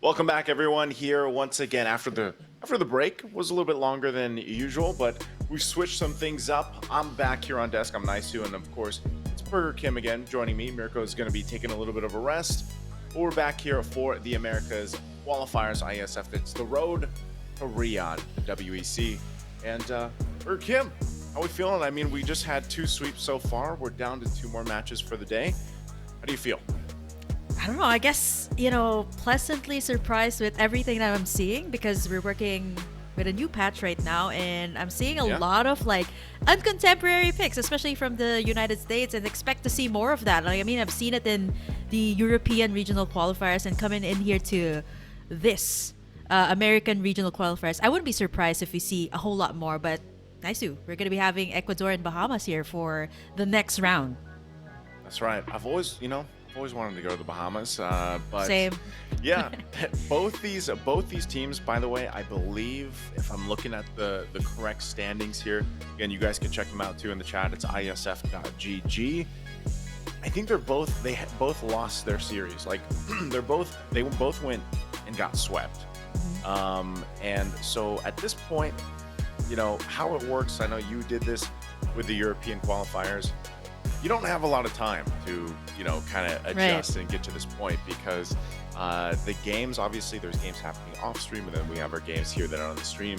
Welcome back, everyone. Here once again after the break was a little bit longer than usual, but we've switched some things up. I'm back here on desk. I'm Nice and of course it's Burger Kim again joining me. Mirko is going to be taking a little bit of a rest. But we're back here for the Americas qualifiers IESF. It's the road to Riyadh, the WEC, and Burger Kim. How we feeling? I mean, we just had two sweeps so far. We're down to two more matches for the day. How do you feel? I don't know. I guess, pleasantly surprised with everything that I'm seeing because we're working with a new patch right now and I'm seeing a Yeah. lot of like uncontemporary picks, especially from the United States, and expect to see more of that. Like, I mean, I've seen it in the European regional qualifiers and coming in here to this American regional qualifiers. I wouldn't be surprised if we see a whole lot more, but nice too. We're going to be having Ecuador and Bahamas here for the next round. That's right. I've always wanted to go to the Bahamas, but Same. yeah, both these teams. By the way, I believe if I'm looking at the correct standings here, again, you guys can check them out too in the chat. It's isf.gg. I think both lost their series. Like they both went and got swept. And so at this point, how it works. I know you did this with the European qualifiers. You don't have a lot of time to, kind of adjust and get to this point because the games, obviously, there's games happening off stream, and then we have our games here that are on the stream.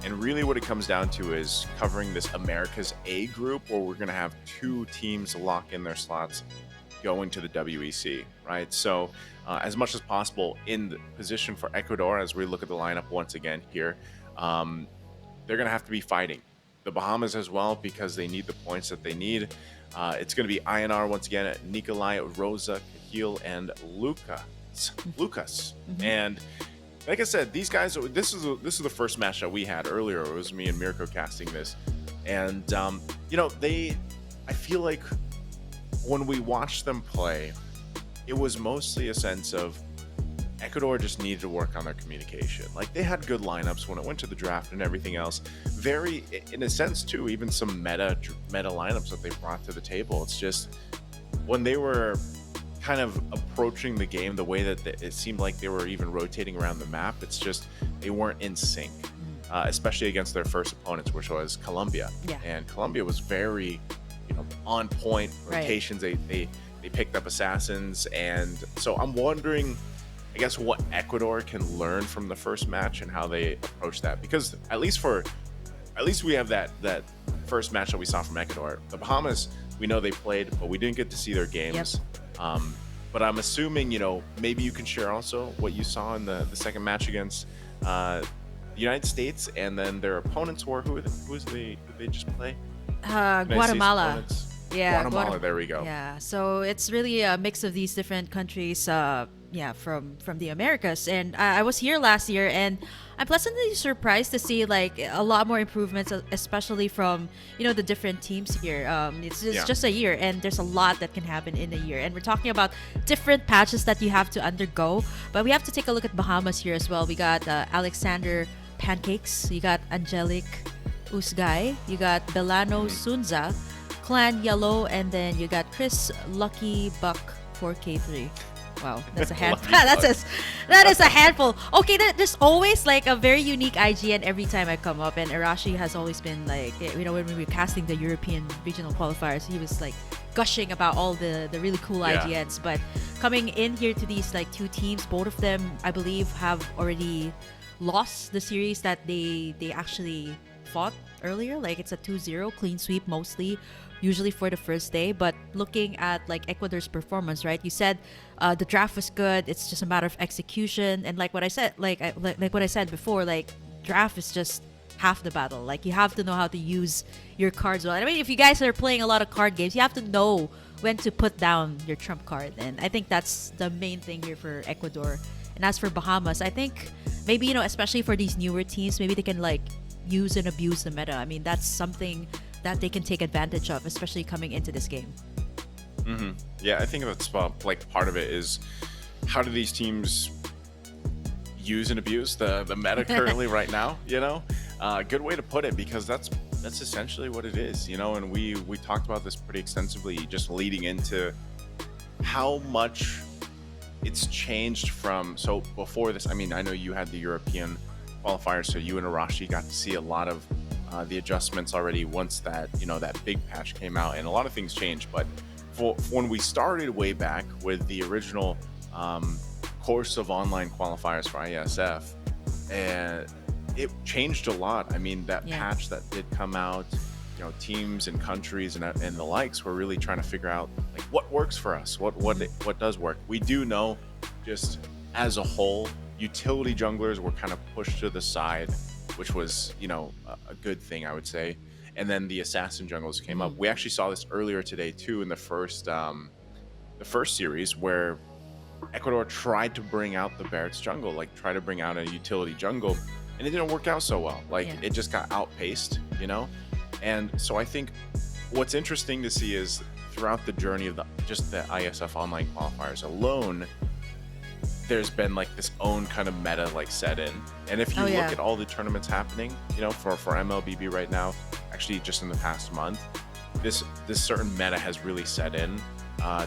And really what it comes down to is covering this America's A group, where we're going to have two teams lock in their slots going to the WEC, right? So as much as possible in the position for Ecuador, as we look at the lineup once again here, they're going to have to be fighting the Bahamas as well because they need the points that they need. It's going to be INR once again, Nikolai, Rosa, Kahil, and Lucas. And like I said, these guys. This is the first match that we had earlier. It was me and Mirko casting this, and I feel like when we watched them play, it was mostly a sense of Ecuador just needed to work on their communication. Like, they had good lineups when it went to the draft and everything else. Very, in a sense, too, even some meta lineups that they brought to the table. It's just when they were kind of approaching the game the way that it seemed like they were even rotating around the map, it's just they weren't in sync, especially against their first opponents, which was Colombia. Yeah. And Colombia was very, on point rotations. Right. They picked up assassins, and so I'm wondering, I guess, what Ecuador can learn from the first match and how they approach that. Because at least we have that first match that we saw from Ecuador. The Bahamas, we know they played, but we didn't get to see their games. Yep. But I'm assuming, maybe you can share also what you saw in the second match against the United States, and then their opponents were who did they just play? United States Guatemala. opponents? Yeah, Guatemala. There we go. Yeah, so it's really a mix of these different countries, from the Americas. And I was here last year, and I'm pleasantly surprised to see like a lot more improvements, especially from the different teams here. It's just a year, and there's a lot that can happen in a year. And we're talking about different patches that you have to undergo, but we have to take a look at Bahamas here as well. We got Alexander Pancakes, you got Angelic Usgay, you got Belano Sunza, Clan Yellow, and then you got Chris Lucky Buck 4K3. Wow, that's a handful. That is a handful. Okay, there's always like a very unique IGN every time I come up, and Arashi has always been like, when we were casting the European regional qualifiers, he was like gushing about all the really cool IGNs. But coming in here to these like two teams, both of them I believe have already lost the series that they actually fought earlier. Like, it's a 2-0 clean sweep mostly, usually for the first day. But looking at like Ecuador's performance, right? You said the draft was good. It's just a matter of execution. And like what I said, like what I said before, like draft is just half the battle. Like, you have to know how to use your cards well. I mean, if you guys are playing a lot of card games, you have to know when to put down your trump card. And I think that's the main thing here for Ecuador. And as for Bahamas, I think maybe, especially for these newer teams, maybe they can like use and abuse the meta. I mean, that's something that they can take advantage of, especially coming into this game. Yeah, I think that's like part of it is how do these teams use and abuse the meta currently right now? Good way to put it, because that's essentially what it is. And we talked about this pretty extensively just leading into how much it's changed from, so before this, I mean, I know you had the European qualifiers, so you and Arashi got to see a lot of the adjustments already once that, that big patch came out, and a lot of things changed. But for when we started way back with the original course of online qualifiers for IESF, and it changed a lot. I mean, that Yeah. patch that did come out, teams and countries and the likes were really trying to figure out like what works for us, what does work. We do know, just as a whole, utility junglers were kind of pushed to the side, which was a good thing, I would say. And then the assassin jungles came up. We actually saw this earlier today too in the first series, where Ecuador tried to bring out the Barrett's jungle, like try to bring out a utility jungle, and it didn't work out so well. Like Yeah. it just got outpaced. And so I think what's interesting to see is throughout the journey of the ISF online qualifiers alone, there's been like this own kind of meta like set in. And if you Oh, yeah. look at all the tournaments happening, for MLBB right now, actually just in the past month, this certain meta has really set in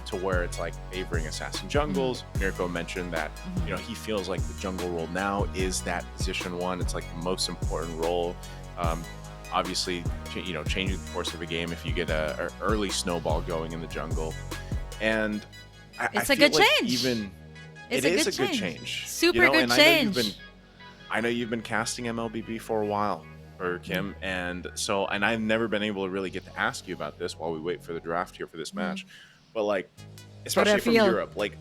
to where it's like favoring assassin jungles. Mirko mentioned that he feels like the jungle role now is that position one. It's like the most important role. Obviously, changing the course of a game if you get a early snowball going in the jungle. And It's I a feel good like change. even It's it a is good a good change. change. Super good and change. I know you've been casting MLBB for a while, or Kim, and I've never been able to really get to ask you about this while we wait for the draft here for this match. But like, especially from feel Europe, like,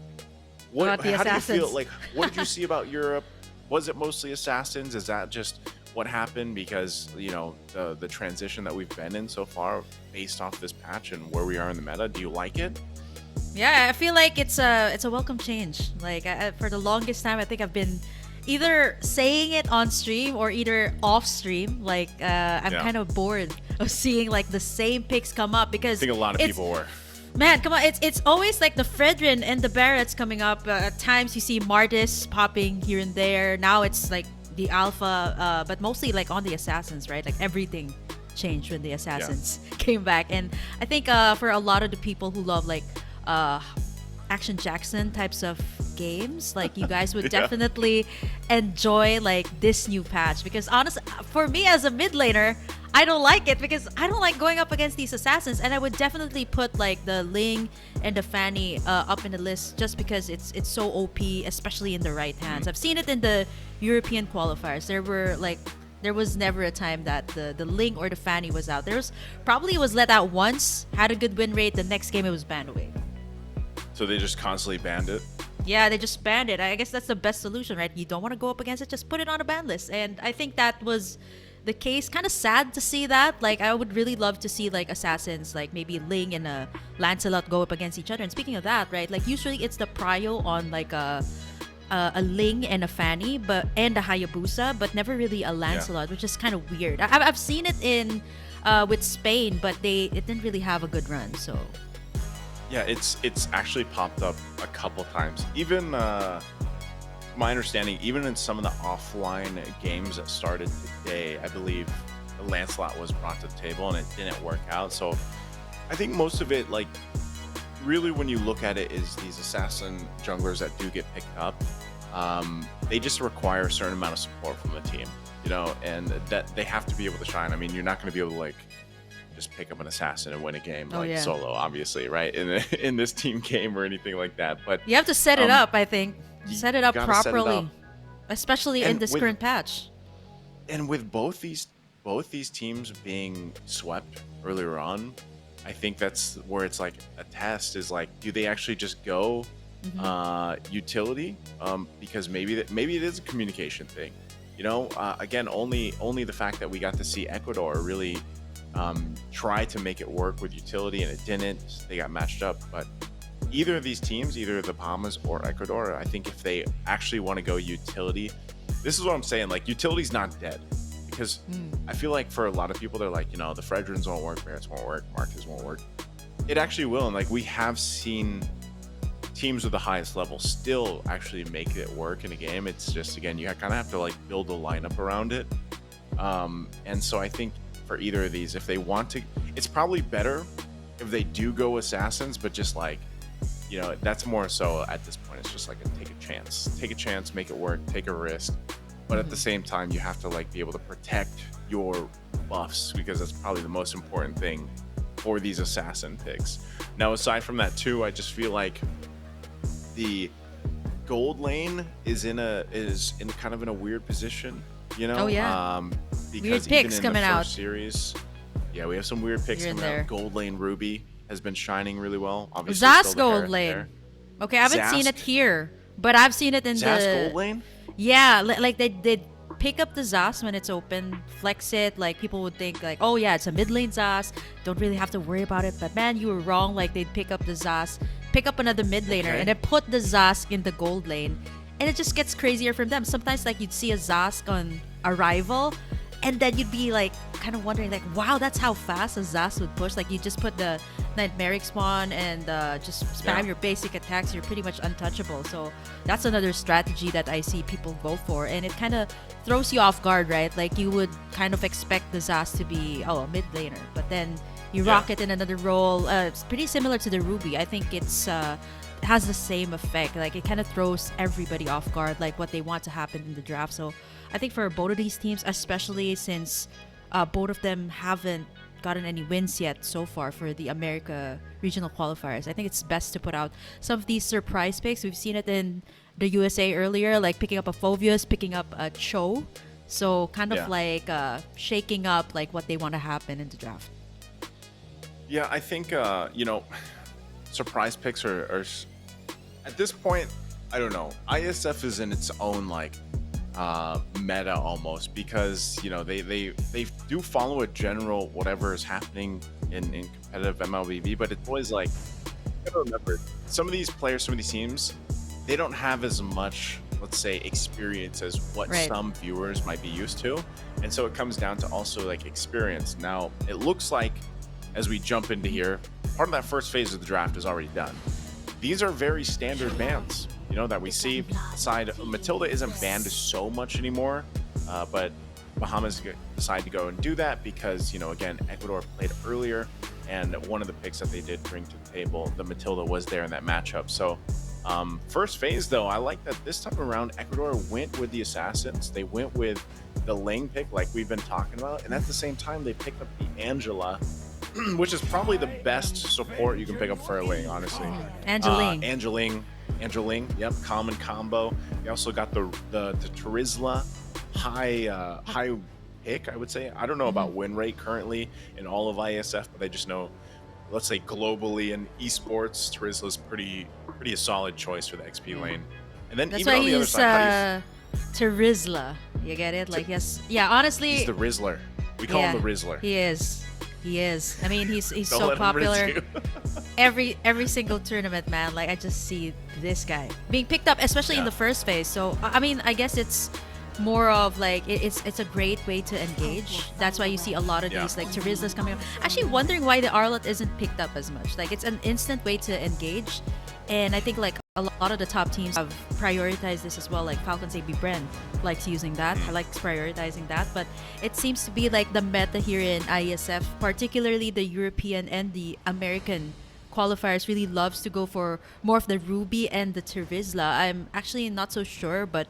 about the how do you assassins? feel? Like, what did you see about Europe? Was it mostly assassins? Is that just what happened because the transition that we've been in so far, based off this patch and where we are in the meta? Do you like it? Yeah, I feel like it's a welcome change. Like for the longest time, I think I've been either saying it on stream or either off stream. Like I'm Yeah. kind of bored of seeing like the same picks come up, I because think a lot of it's- people were. Man, come on! It's always like the Fredrin and the Barretts coming up. At times you see Martis popping here and there. Now it's like the Alpha, but mostly like on the Assassins, right? Like everything changed when the Assassins came back, and I think for a lot of the people who love like Action Jackson types of games, like you guys would Yeah. definitely enjoy like this new patch, because honestly, for me as a mid laner, I don't like it because I don't like going up against these assassins, and I would definitely put like the Ling and the Fanny up in the list just because it's so OP, especially in the right hands. I've seen it in the European qualifiers. There was never a time that the Ling or the Fanny was out. It was let out once, had a good win rate. The next game it was banned away. So they just constantly banned it. Yeah, they just banned it. I guess that's the best solution, right? You don't want to go up against it, just put it on a ban list. And I think that was the case. Kind of sad to see that. Like, I would really love to see like assassins, like maybe Ling and a Lancelot go up against each other. And speaking of that, right? Like usually it's the prio on like a Ling and a Fanny, and a Hayabusa, but never really a Lancelot, which is kind of weird. I've seen it in with Spain, but it didn't really have a good run. So Yeah, it's actually popped up a couple times. Even my understanding, even in some of the offline games that started today, I believe Lancelot was brought to the table and it didn't work out. So I think most of it, like, really when you look at it, is these assassin junglers that do get picked up. They just require a certain amount of support from the team, and that they have to be able to shine. I mean, you're not going to be able to like just pick up an assassin and win a game yeah. solo, obviously, right? In this team game or anything like that. But you have to set it up, I think. you Set it up gotta set it properly, up. especially in And this with- current patch. And with both these teams being swept earlier on, I think that's where it's like a test is like, do they actually just go utility? Because maybe it is a communication thing. Again, only the fact that we got to see Ecuador really try to make it work with utility, and it didn't. They got matched up. But either of these teams, either the Bahamas or Ecuador, I think if they actually want to go utility, this is what I'm saying. Like, utility's not dead, because I feel like for a lot of people, they're like, the Fredrins won't work, Barretts won't work, Marcus won't work. It actually will, and like we have seen teams with the highest level still actually make it work in a game. It's just, again, you kind of have to like build a lineup around it. And so I think for either of these, if they want to, it's probably better if they do go assassins, but just like that's more so at this point. It's just like take a chance, make it work, take a risk. But at the Mhm. same time, you have to like be able to protect your buffs because that's probably the most important thing for these assassin picks. Now, aside from that too, I just feel like the gold lane is in kind of in a weird position, Oh yeah, weird because even picks in the coming out. first series, yeah, we have some weird picks You're in coming out. there. Gold lane Ruby has been shining really well. Obviously, still Zas the Gold Harris Lane. there. Okay, I haven't seen it Zask, here, but I've seen it in Zask gold the lane. yeah, like they pick up the Zas when it's open, flex it. Like people would think like, oh yeah, it's a mid lane Zas. Don't really have to worry about it. But man, you were wrong. Like they'd pick up the Zas, pick up another mid laner, and Okay. then put the Zask in the gold lane, and it just gets crazier from them. Sometimes like you'd see a Zask on arrival, and then you'd be like kind of wondering like, wow, that's how fast a Zas would push. Like you just put the Nightmaric spawn and just spam Yeah. your basic attacks, you're pretty much untouchable. So that's another strategy that I see people go for, and it kind of throws you off guard, right? Like you would kind of expect the Zas to be a mid laner, but then you Yeah. rock it in another role. It's pretty similar to the Ruby. I think it's has the same effect. Like it kind of throws everybody off guard, like what they want to happen in the draft. So I think for both of these teams, especially since both of them haven't gotten any wins yet so far for the America regional qualifiers, I think it's best to put out some of these surprise picks. We've seen it in the USA earlier, like picking up a Phovius, picking up a Cho. So kind of Yeah. like shaking up like what they want to happen in the draft. Yeah, I think surprise picks are at this point. I don't know. ISF is in its own like meta almost because they do follow a general whatever is happening in competitive MLBB, but it's always like you gotta remember some of these players, some of these teams, they don't have as much, let's say, experience as what Right. some viewers might be used to, and so it comes down to also like experience. Now it looks like as we jump into here, part of that first phase of the draft is already done. These are very standard bans, that we see. Aside, Matilda isn't banned so much anymore, but Bahamas decide to go and do that because, again, Ecuador played earlier, and one of the picks that they did bring to the table, the Matilda was there in that matchup. So, first phase, though, I like that this time around, Ecuador went with the Assassins. They went with the lane pick like we've been talking about, and at the same time, they picked up the Angela, which is probably the best support you can pick up for a lane, honestly. Angeline. Angeling, yep, common combo. They also got the Terizla high pick, I would say. I don't know about win rate currently in all of ISF, but I just know, let's say globally in esports, Terizla's pretty a solid choice for the XP lane. And then That's even why on the other he's side, Terizla. You get it? Like yes, yeah. Honestly, he's the Rizzler. We call him the Rizzler. He is. He is. I mean, he's Don't so let him rizz popular. you. Every single tournament, man. Like I just see this guy being picked up, especially in Yeah. the first phase. So I mean, I guess it's more of like it's a great way to engage. That's why you see a lot of Yeah. these like Terizlas coming up. Actually, wondering why the Arlot isn't picked up as much. Like it's an instant way to engage, and I think like a lot of the top teams have prioritized this as well. Like Falcons AB Bren likes using that. I likes prioritizing that, but it seems to be like the meta here in IESF, particularly the European and the American qualifiers, really loves to go for more of the Ruby and the Terizla. I'm actually not so sure, but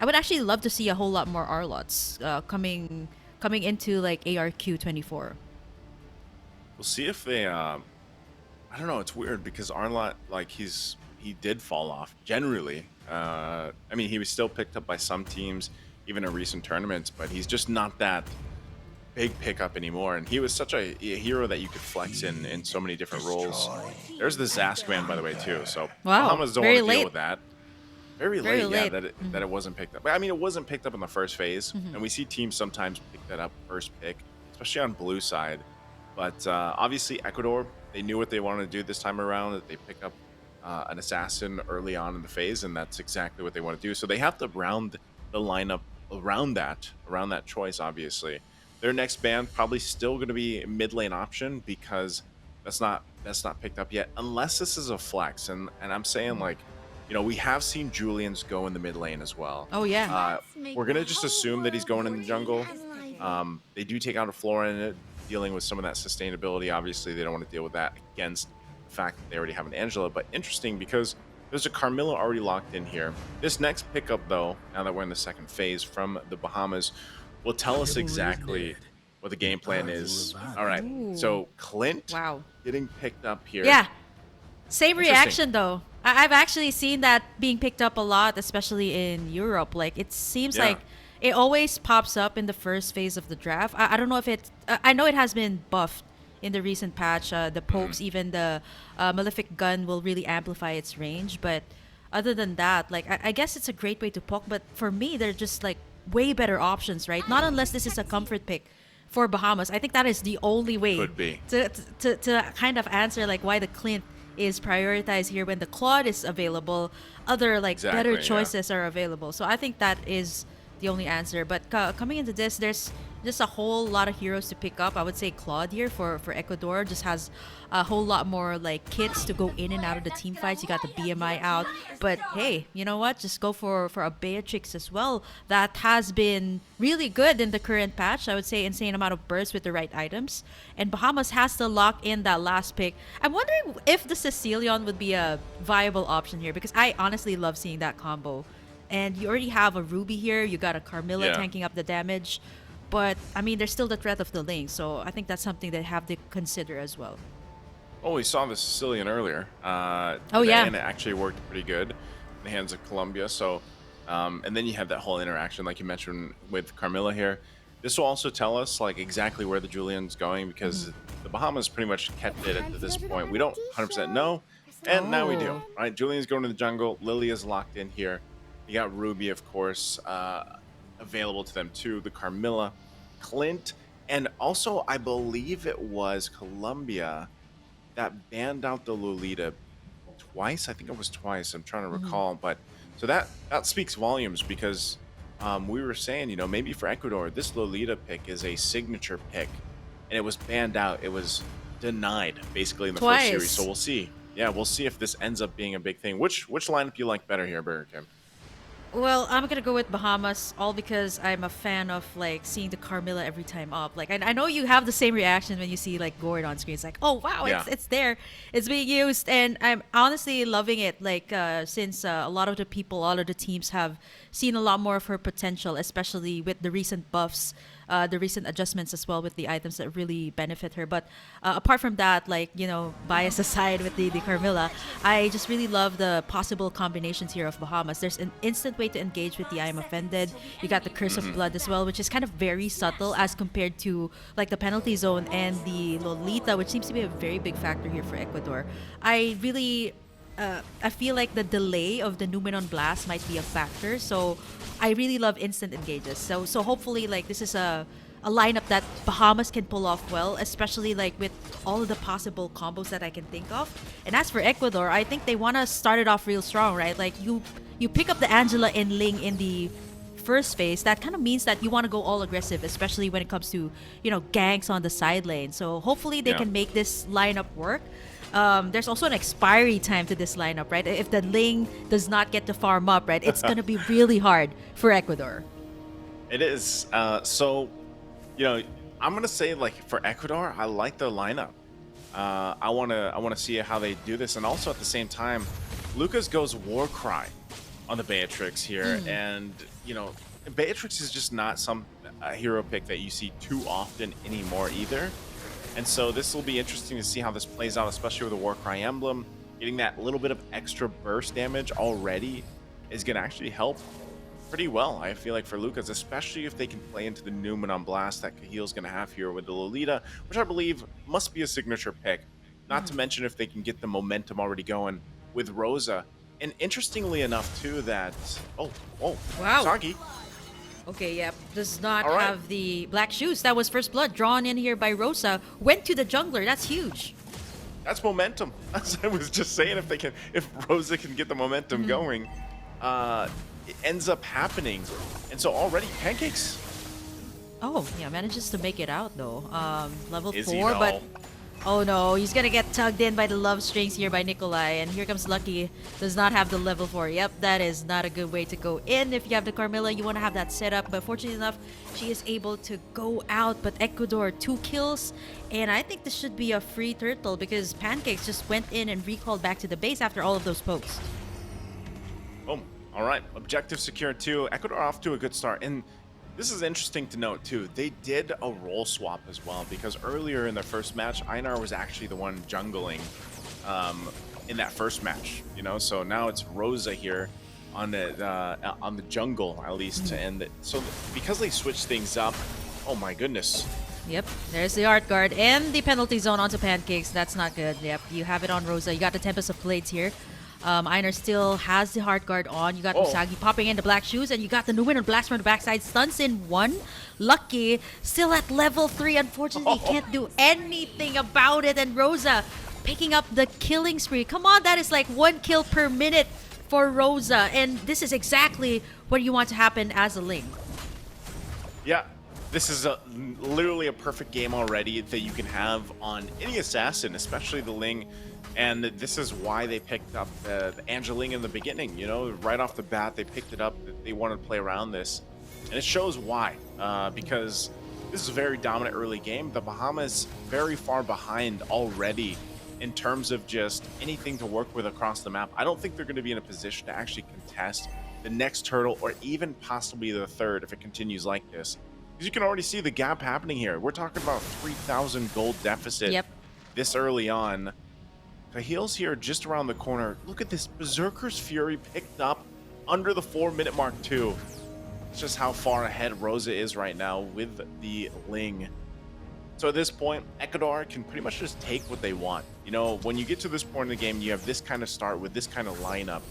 I would actually love to see a whole lot more Arlots coming into like ARQ 24. We'll see if they. I don't know. It's weird because Arnlot, like he did fall off generally. I mean, he was still picked up by some teams, even in recent tournaments, but he's just not that big pickup anymore. And he was such a hero that you could flex in so many different roles. There's the Zask man, by the way, too. So Wow, Bahamas don't very want to deal late. with that. Very Very late, yeah, late. that it wasn't picked up. But I mean, it wasn't picked up in the first phase, Mm-hmm. and we see teams sometimes pick that up first pick, especially on blue side. But obviously, Ecuador, they knew what they wanted to do this time around. That they pick up an assassin early on in the phase, and that's exactly what they want to do. So they have to round the lineup around that choice. Obviously, their next ban probably still going to be a mid lane option because that's not picked up yet, unless this is a flex. And I'm saying like, we have seen Julian's go in the mid lane as well. Oh yeah. We're gonna just assume that he's going in the jungle. They do take out a Flora in it, dealing with some of that sustainability. Obviously, they don't want to deal with that against the fact that they already have an Angela, but interesting because there's a Carmilla already locked in here. This next pickup, though, now that we're in the second phase from the Bahamas, will tell us exactly what the game plan is. All right, Ooh. so Clint Wow. getting picked up here. Yeah. Same Interesting. reaction though. I've actually seen that being picked up a lot, especially in Europe. Like it seems Yeah. like it always pops up in the first phase of the draft. I don't know if it. I know it has been buffed in the recent patch. The pokes, even the Malefic gun, will really amplify its range. But other than that, like I guess it's a great way to poke. But for me, they're just like way better options, right? Not unless this is a comfort pick for Bahamas. I think that is the only way Could be. to kind of answer like why the Clint is prioritized here when the Claude is available. Other like Exactly, better yeah. choices are available. So I think that is the only answer. But coming into this, there's just a whole lot of heroes to pick up. I would say Claude here for Ecuador just has a whole lot more like kits to go in and out of the team fights. You got the BMI out, but hey, you know what? Just go for a Beatrix as well. That has been really good in the current patch. I would say insane amount of bursts with the right items. And Bahamas has to lock in that last pick. I'm wondering if the Cecilion would be a viable option here because I honestly love seeing that combo. And you already have a Ruby here. You got a Carmilla Yeah. tanking up the damage. But, I mean, there's still the threat of the Ling. So I think that's something they have to consider as well. Oh, we saw the Sicilian earlier. Oh, Today, yeah. and it actually worked pretty good in the hands of Colombia. So, and then you have that whole interaction, like you mentioned with Carmilla here. This will also tell us like exactly where the Julian's going because the Bahamas pretty much kept it at this point. We don't 100% know, and now we do. Oh. Right, Julian's going to the jungle. Lily is locked in here. You got Ruby, of course, available to them too. The Carmilla, Clint, and also I believe it was Colombia that banned out the Lolita twice. I think it was twice. I'm trying to recall, but so that speaks volumes because we were saying, you know, maybe for Ecuador, this Lolita pick is a signature pick, and it was banned out. It was denied basically in the first series. Twice. So we'll see. Yeah, we'll see if this ends up being a big thing. Which lineup you like better here, Burger Kim? Well, I'm gonna go with Bahamas, all because I'm a fan of like seeing the Carmilla every time up. Like, I know you have the same reaction when you see like Gord on screen. It's like, oh wow, Yeah. it's there, it's being used, and I'm honestly loving it. Like, since a lot of the people, all of the teams have seen a lot more of her potential, especially with the recent buffs. The recent adjustments as well with the items that really benefit her. But apart from that, like, you know, bias aside with the Carmilla, I just really love the possible combinations here of Bahamas. There's an instant way to engage with the I Am Offended. You got the Curse of Blood as well, which is kind of very subtle as compared to like the penalty zone and the Lolita, which seems to be a very big factor here for Ecuador. I feel like the delay of the Numenon Blast might be a factor. So I really love instant engages. So hopefully like this is a lineup that Bahamas can pull off well, especially like with all of the possible combos that I can think of. And as for Ecuador, I think they want to start it off real strong, right? Like you pick up the Angela and Ling in the first phase. That kind of means that you want to go all aggressive, especially when it comes to, you know, ganks on the side lane. So hopefully they Yeah. can make this lineup work. There's also an expiry time to this lineup, right? If the Ling does not get to farm up, right, it's gonna be really hard for Ecuador. It is. So, you know, I'm gonna say like for Ecuador, I like their lineup. I wanna see how they do this, and also at the same time, Lucas goes Warcry on the Beatrix here, and you know, Beatrix is just not a hero pick that you see too often anymore either. And so this will be interesting to see how this plays out, especially with the Warcry emblem. Getting that little bit of extra burst damage already is going to actually help pretty well, I feel like, for Lucas, especially if they can play into the Numenon Blast that Cahile's going to have here with the Lolita, which I believe must be a signature pick. Not to mention if they can get the momentum already going with Rosa. And interestingly enough, too, that... Oh, Wow. Sagi. Okay, yeah, does not All right. have the black shoes. That was first blood drawn in here by Rosa. Went to the jungler. That's huge. That's momentum. As I was just saying, if Rosa can get the momentum going, it ends up happening. And so already Pancakes. Oh, yeah, manages to make it out though. Level Is he 4, but though? Oh no, he's gonna get tugged in by the love strings here by Nikolai. And here comes Lucky. Does not have the level 4. Yep, that is not a good way to go in. If you have the Carmilla, you want to have that set up. But fortunately enough, she is able to go out. But Ecuador, 2 kills. And I think this should be a free turtle because Pancakes just went in and recalled back to the base after all of those pokes. Boom. All right. Objective secure too. Ecuador off to a good start. And this is interesting to note too. They did a role swap as well because earlier in their first match, Einar was actually the one jungling in that first match. You know, so now it's Rosa here on the jungle at least, and so because they switched things up. Oh my goodness. Yep, there's the art guard and the penalty zone onto Pancakes. That's not good. Yep, you have it on Rosa. You got the Tempest of Blades here. Einar still has the heart guard on. You got Usagi popping in the black shoes, and you got the Numen Blast from the backside. Stuns in 1. Lucky still at level 3. Unfortunately, can't do anything about it. And Rosa picking up the killing spree. Come on, that is like 1 kill per minute for Rosa, and this is exactly what you want to happen as a Ling. Yeah. This is literally a perfect game already that you can have on any assassin, especially the Ling. And this is why they picked up the Angeling in the beginning. You know, right off the bat, they picked it up. They wanted to play around this. And it shows why. Because this is a very dominant early game. The Bahamas very far behind already in terms of just anything to work with across the map. I don't think they're going to be in a position to actually contest the next turtle or even possibly the third if it continues like this. Because you can already see the gap happening here. We're talking about 3,000 gold deficit this early on. Cahill's here just around the corner. Look at this. Berserker's Fury picked up under the 4-minute mark too. It's just how far ahead Rosa is right now with the Ling. So at this point, Ecuador can pretty much just take what they want. You know, when you get to this point in the game, you have this kind of start with this kind of lineup.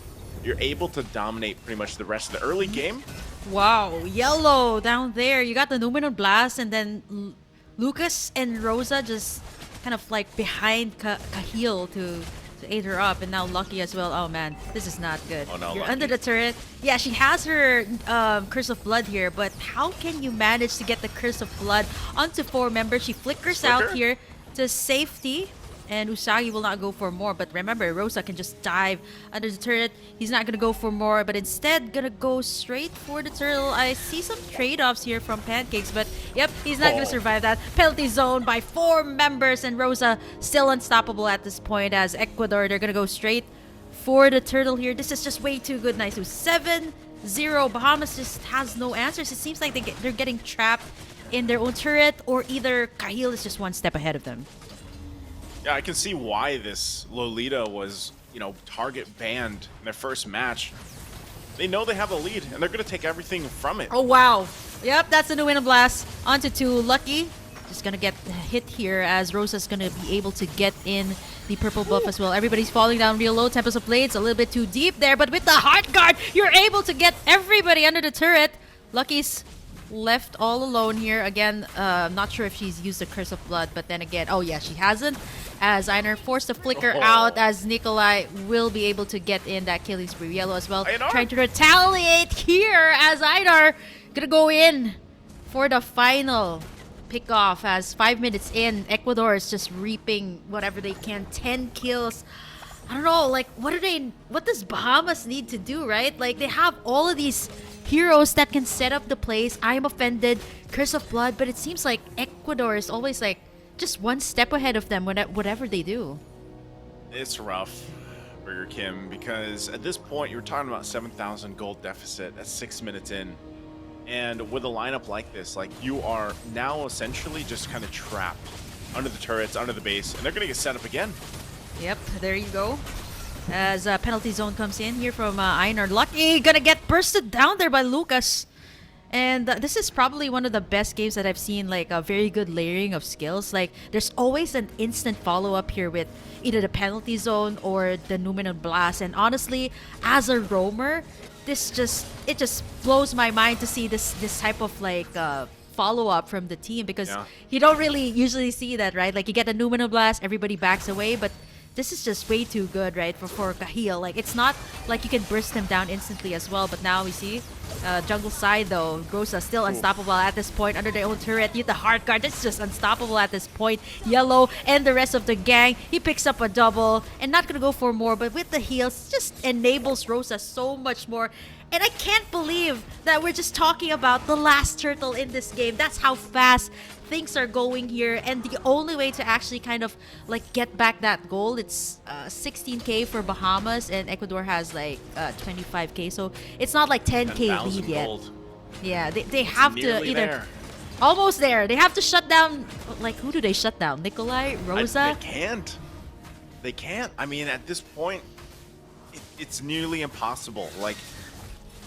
You're able to dominate pretty much the rest of the early game. Wow, yellow down there. You got the Numen Blast, and then Lucas and Rosa just kind of like behind Cahill to aid her up, and now Lucky as well. Oh man, this is not good. Oh no, You're Lucky. under the turret. Yeah, she has her Curse of Blood here, but how can you manage to get the Curse of Blood onto 4 members? She flickers out here to safety, and Usagi will not go for more. But remember, Rosa can just dive under the turret. He's not gonna go for more, but instead gonna go straight for the turtle. I see some trade-offs here from Pancakes, but yep, he's not gonna survive that. Penalty zone by 4 members, and Rosa still unstoppable at this point as Ecuador, they're gonna go straight for the turtle here. This is just way too good. Nice. 7-0. Bahamas just has no answers. It seems like they're getting trapped in their own turret, or either Cahill is just 1 step ahead of them. Yeah, I can see why this Lolita was, you know, target banned in their first match. They know they have a lead, and they're going to take everything from it. Oh, wow. Yep, that's the Numen Blast. Onto 2. Lucky. Just going to get hit here as Rosa's going to be able to get in the purple buff as well. Everybody's falling down real low. Tempest of Blades a little bit too deep there, but with the Heart Guard, you're able to get everybody under the turret. Lucky's left all alone here. Again, not sure if she's used the Curse of Blood, but then again, oh yeah, she hasn't. As Einar forced to flicker out, as Nikolai will be able to get in that killing spree. Yellow as well, trying to retaliate here as Einar gonna go in for the final pick off. As 5 minutes in, Ecuador is just reaping whatever they can. 10 kills. I don't know, like what does Bahamas need to do, right? Like they have all of these heroes that can set up the plays. I am offended, Curse of Blood, but it seems like Ecuador is always like just 1 step ahead of them whatever they do. It's rough, Burger Kim, because at this point you're talking about 7,000 gold deficit. That's 6 minutes in. And with a lineup like this, like you are now essentially just kind of trapped under the turrets, under the base, and they're going to get set up again. Yep, there you go. As penalty zone comes in here from Einar. Lucky gonna get bursted down there by Lucas. And this is probably one of the best games that I've seen, like a very good layering of skills. Like there's always an instant follow-up here with either the penalty zone or the Numen Blast. And honestly, as a roamer, it just blows my mind to see this type of like follow-up from the team, because you don't really usually see that, right? Like you get a Numen Blast, everybody backs away, but this is just way too good, right, for Cahill. Like, it's not like you can burst him down instantly as well, but now we see jungle side though, Rosa still unstoppable at this point under their own turret. Use the hard guard, that's just unstoppable at this point. Yellow and the rest of the gang, he picks up a double and not gonna go for more, but with the heals, just enables Rosa so much more. And I can't believe that we're just talking about the last turtle in this game. That's how fast things are going here, and the only way to actually kind of like get back that goal, it's 16k for Bahamas, and Ecuador has like 25k, so it's not like 10k lead yet. Gold. Yeah, they have to either there. almost there. They have to shut down. Like, who do they shut down? Nikolai, Rosa? They can't. I mean, at this point, it's nearly impossible. Like,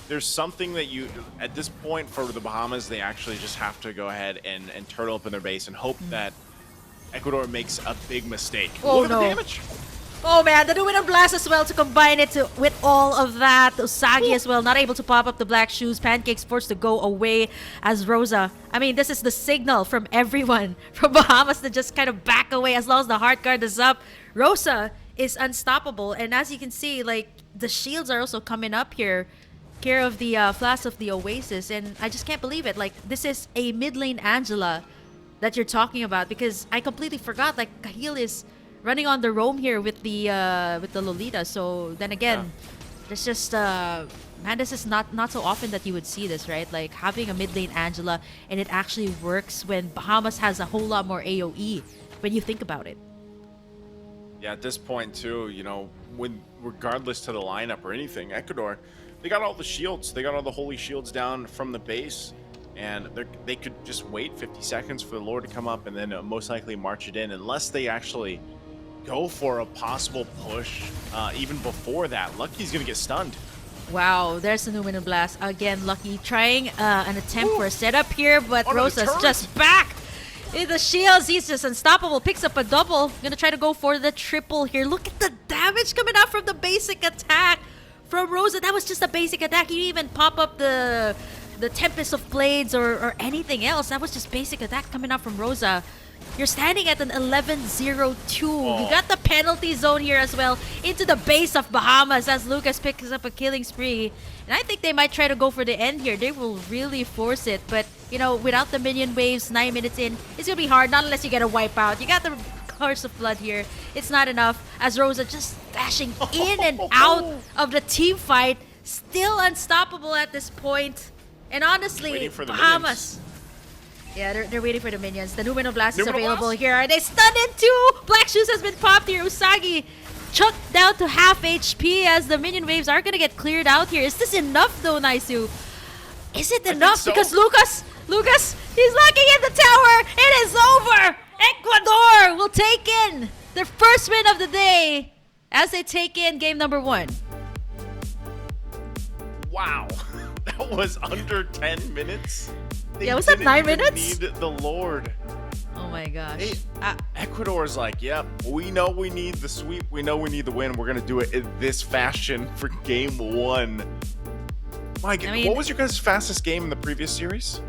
there's something that you, at this point for the Bahamas, they actually just have to go ahead and turtle up in their base and hope that Ecuador makes a big mistake. Oh, Look at the damage. Oh man, the Numinum Blast as well to combine it with all of that. Usagi as well, not able to pop up the black shoes. Pancake's forced to go away as Rosa. I mean, this is the signal from everyone from Bahamas to just kind of back away as long as the heart guard is up. Rosa is unstoppable, and as you can see, like, the shields are also coming up here. Care of the Flash of the Oasis, and I just can't believe it. Like, this is a mid lane Angela that you're talking about, because I completely forgot, like, Cahill is running on the roam here with the Lolita. So then again, it's just man, this is not so often that you would see this, right? Like, having a mid lane Angela, and it actually works when Bahamas has a whole lot more AoE when you think about it. Yeah, at this point too, you know, when regardless to the lineup or anything, Ecuador, they got all the shields. They got all the holy shields down from the base, and they could just wait 50 seconds for the Lord to come up and then most likely march it in, unless they actually go for a possible push even before that. Lucky's going to get stunned. Wow, there's the Numinum Blast. Again, Lucky trying an attempt for a setup here, but Rosa's just back. In the shields, he's just unstoppable. Picks up a double. Gonna try to go for the triple here. Look at the damage coming out from the basic attack from Rosa. That was just a basic attack. You didn't even pop up the Tempest of Blades or anything else. That was just basic attack coming out from Rosa. You're standing at an 11-0-2. You got the penalty zone here as well into the base of Bahamas as Lucas picks up a killing spree. And I think they might try to go for the end here. They will really force it. But, you know, without the minion waves, 9 minutes in, it's going to be hard. Not unless you get a wipeout. You got the Curse of Blood here. It's not enough as Rosa just dashing in and out of the team fight. Still unstoppable at this point. And honestly, Bahamas... Yeah, they're waiting for the minions. The Numinum Blast is available here. Are they stunned in too? Black Shoes has been popped here. Usagi chucked down to half HP as the minion waves are going to get cleared out here. Is this enough though, Naisu? Is it enough? So. Because Lucas, he's locking in the tower. It is over. Ecuador will take in their first win of the day as they take in game number 1. Wow, that was under 10 minutes. Yeah, was that 9 minutes? Need the Lord. Oh my gosh. Hey, Ecuador's like, yep, we know we need the sweep. We know we need the win. We're going to do it in this fashion for game 1. Mike, I mean, what was your guys' fastest game in the previous series?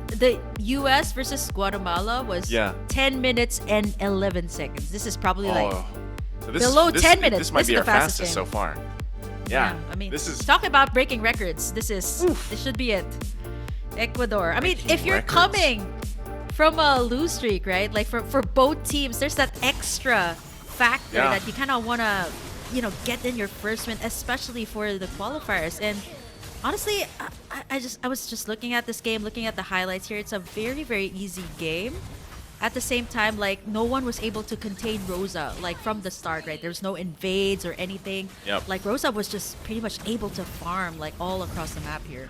The US versus Guatemala was 10 minutes and 11 seconds. This is probably so below 10 minutes. This might be our fastest so far. Yeah, I mean, this is talk about breaking records. This should be it. Ecuador. I mean, if you're coming from a lose streak, right? Like for both teams, there's that extra factor that you kind of want to, you know, get in your first win, especially for the qualifiers. And honestly, I was just looking at this game, looking at the highlights here. It's a very, very easy game. At the same time, like, no one was able to contain Rosa, like, from the start, right? There was no invades or anything. Like, Rosa was just pretty much able to farm, like, all across the map here.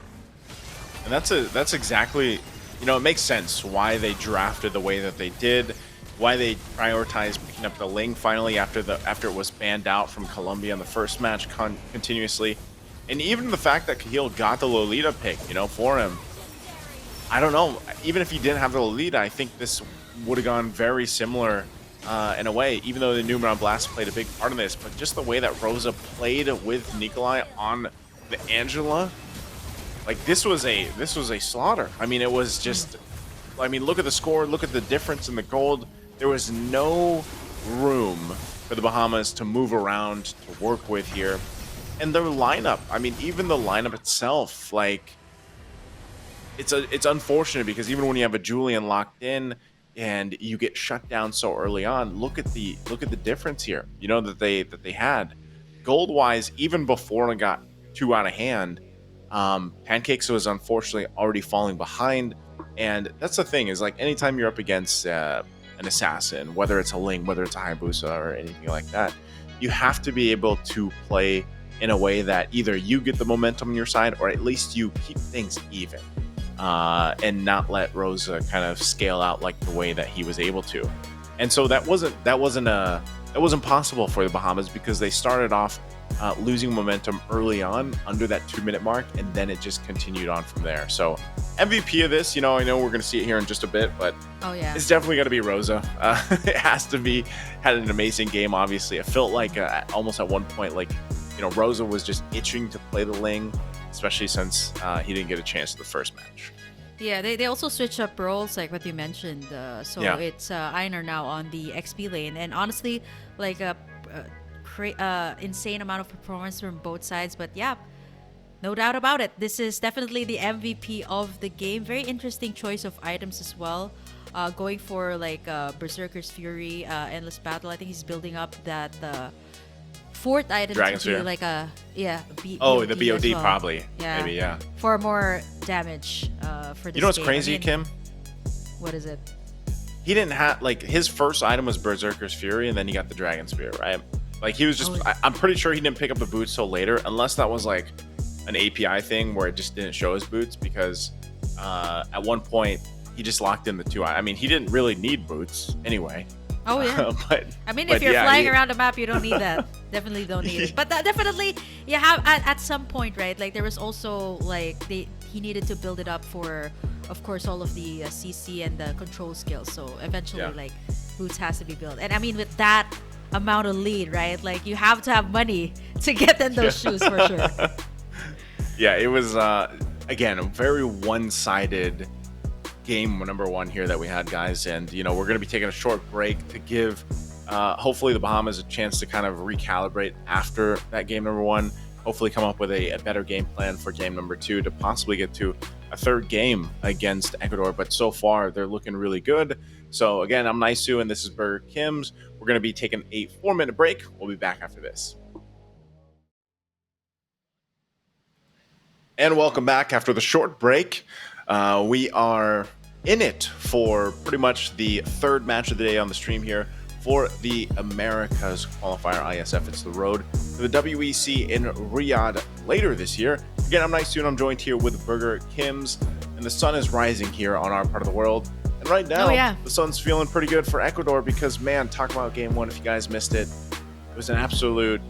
And that's exactly, you know, it makes sense why they drafted the way that they did, why they prioritized picking up the Ling finally after it was banned out from Colombia in the first match continuously. And even the fact that Cahill got the Lolita pick, you know, for him. I don't know, even if he didn't have the Lolita, I think this would have gone very similar in a way, even though the Numinum Blast played a big part of this. But just the way that Rosa played with Nikolai on the Angela, like, this was a slaughter. I mean, it was just, I mean, look at the score, look at the difference in the gold. There was no room for the Bahamas to move around, to work with here. And their lineup, I mean, even the lineup itself, like, it's unfortunate because even when you have a Julian locked in and you get shut down so early on, look at the difference here. You know that they had gold wise even before it got too out of hand. Pancakes was unfortunately already falling behind, and that's the thing is like anytime you're up against an assassin, whether it's a Ling, whether it's a Hayabusa or anything like that, you have to be able to play in a way that either you get the momentum on your side or at least you keep things even. And not let Rosa kind of scale out like the way that he was able to. And so that wasn't possible for the Bahamas because they started off losing momentum early on under that 2-minute mark, and then it just continued on from there. So MVP of this, I know we're going to see it here in just a bit, but it's definitely going to be Rosa. It has to be. Had an amazing game, obviously. It felt like almost at one point, like, Rosa was just itching to play the Ling, especially since he didn't get a chance in the first match. Yeah, they also switch up roles, like what you mentioned. It's Einar now on the XP lane. And honestly, like a insane amount of performance from both sides. But yeah, no doubt about it. This is definitely the MVP of the game. Very interesting choice of items as well. Going for like Berserker's Fury, Endless Battle. I think he's building up that... fourth item Dragon to be Sphere. like a the BOD well. probably. Maybe for more damage for this You know what's game. crazy, Kim? What is it? He didn't have like his first item was Berserker's Fury, and then he got the Dragon Spear, right? Like he was just I'm pretty sure he didn't pick up the boots till later, unless that was like an API thing where it just didn't show his boots, because at one point he just locked in the two. I mean, he didn't really need boots anyway. Oh yeah, but if you're flying around the map, you don't need that. Definitely don't need it. But definitely, you have at some point, right? Like there was also like he needed to build it up for, of course, all of the CC and the control skills. So eventually, like boots has to be built. And I mean, with that amount of lead, right? Like you have to have money to get in those shoes for sure. Yeah, it was again a very one-sided game number one here that we had, guys, and we're going to be taking a short break to give hopefully the Bahamas a chance to kind of recalibrate after that game number one, hopefully come up with a better game plan for game number two to possibly get to a third game against Ecuador. But so far they're looking really good. So again, I'm Naisu and this is Burger Kim's. We're going to be taking a 4-minute break. We'll be back after this. And welcome back after the short break. We are in it for pretty much the third match of the day on the stream here for the Americas qualifier IESF. It's the road to the WEC in Riyadh later this year. Again, I'm Nice Soon. I'm joined here with Burger Kim's, and the sun is rising here on our part of the world. And right now, the sun's feeling pretty good for Ecuador because, man, talk about game one. If you guys missed it, it was an absolute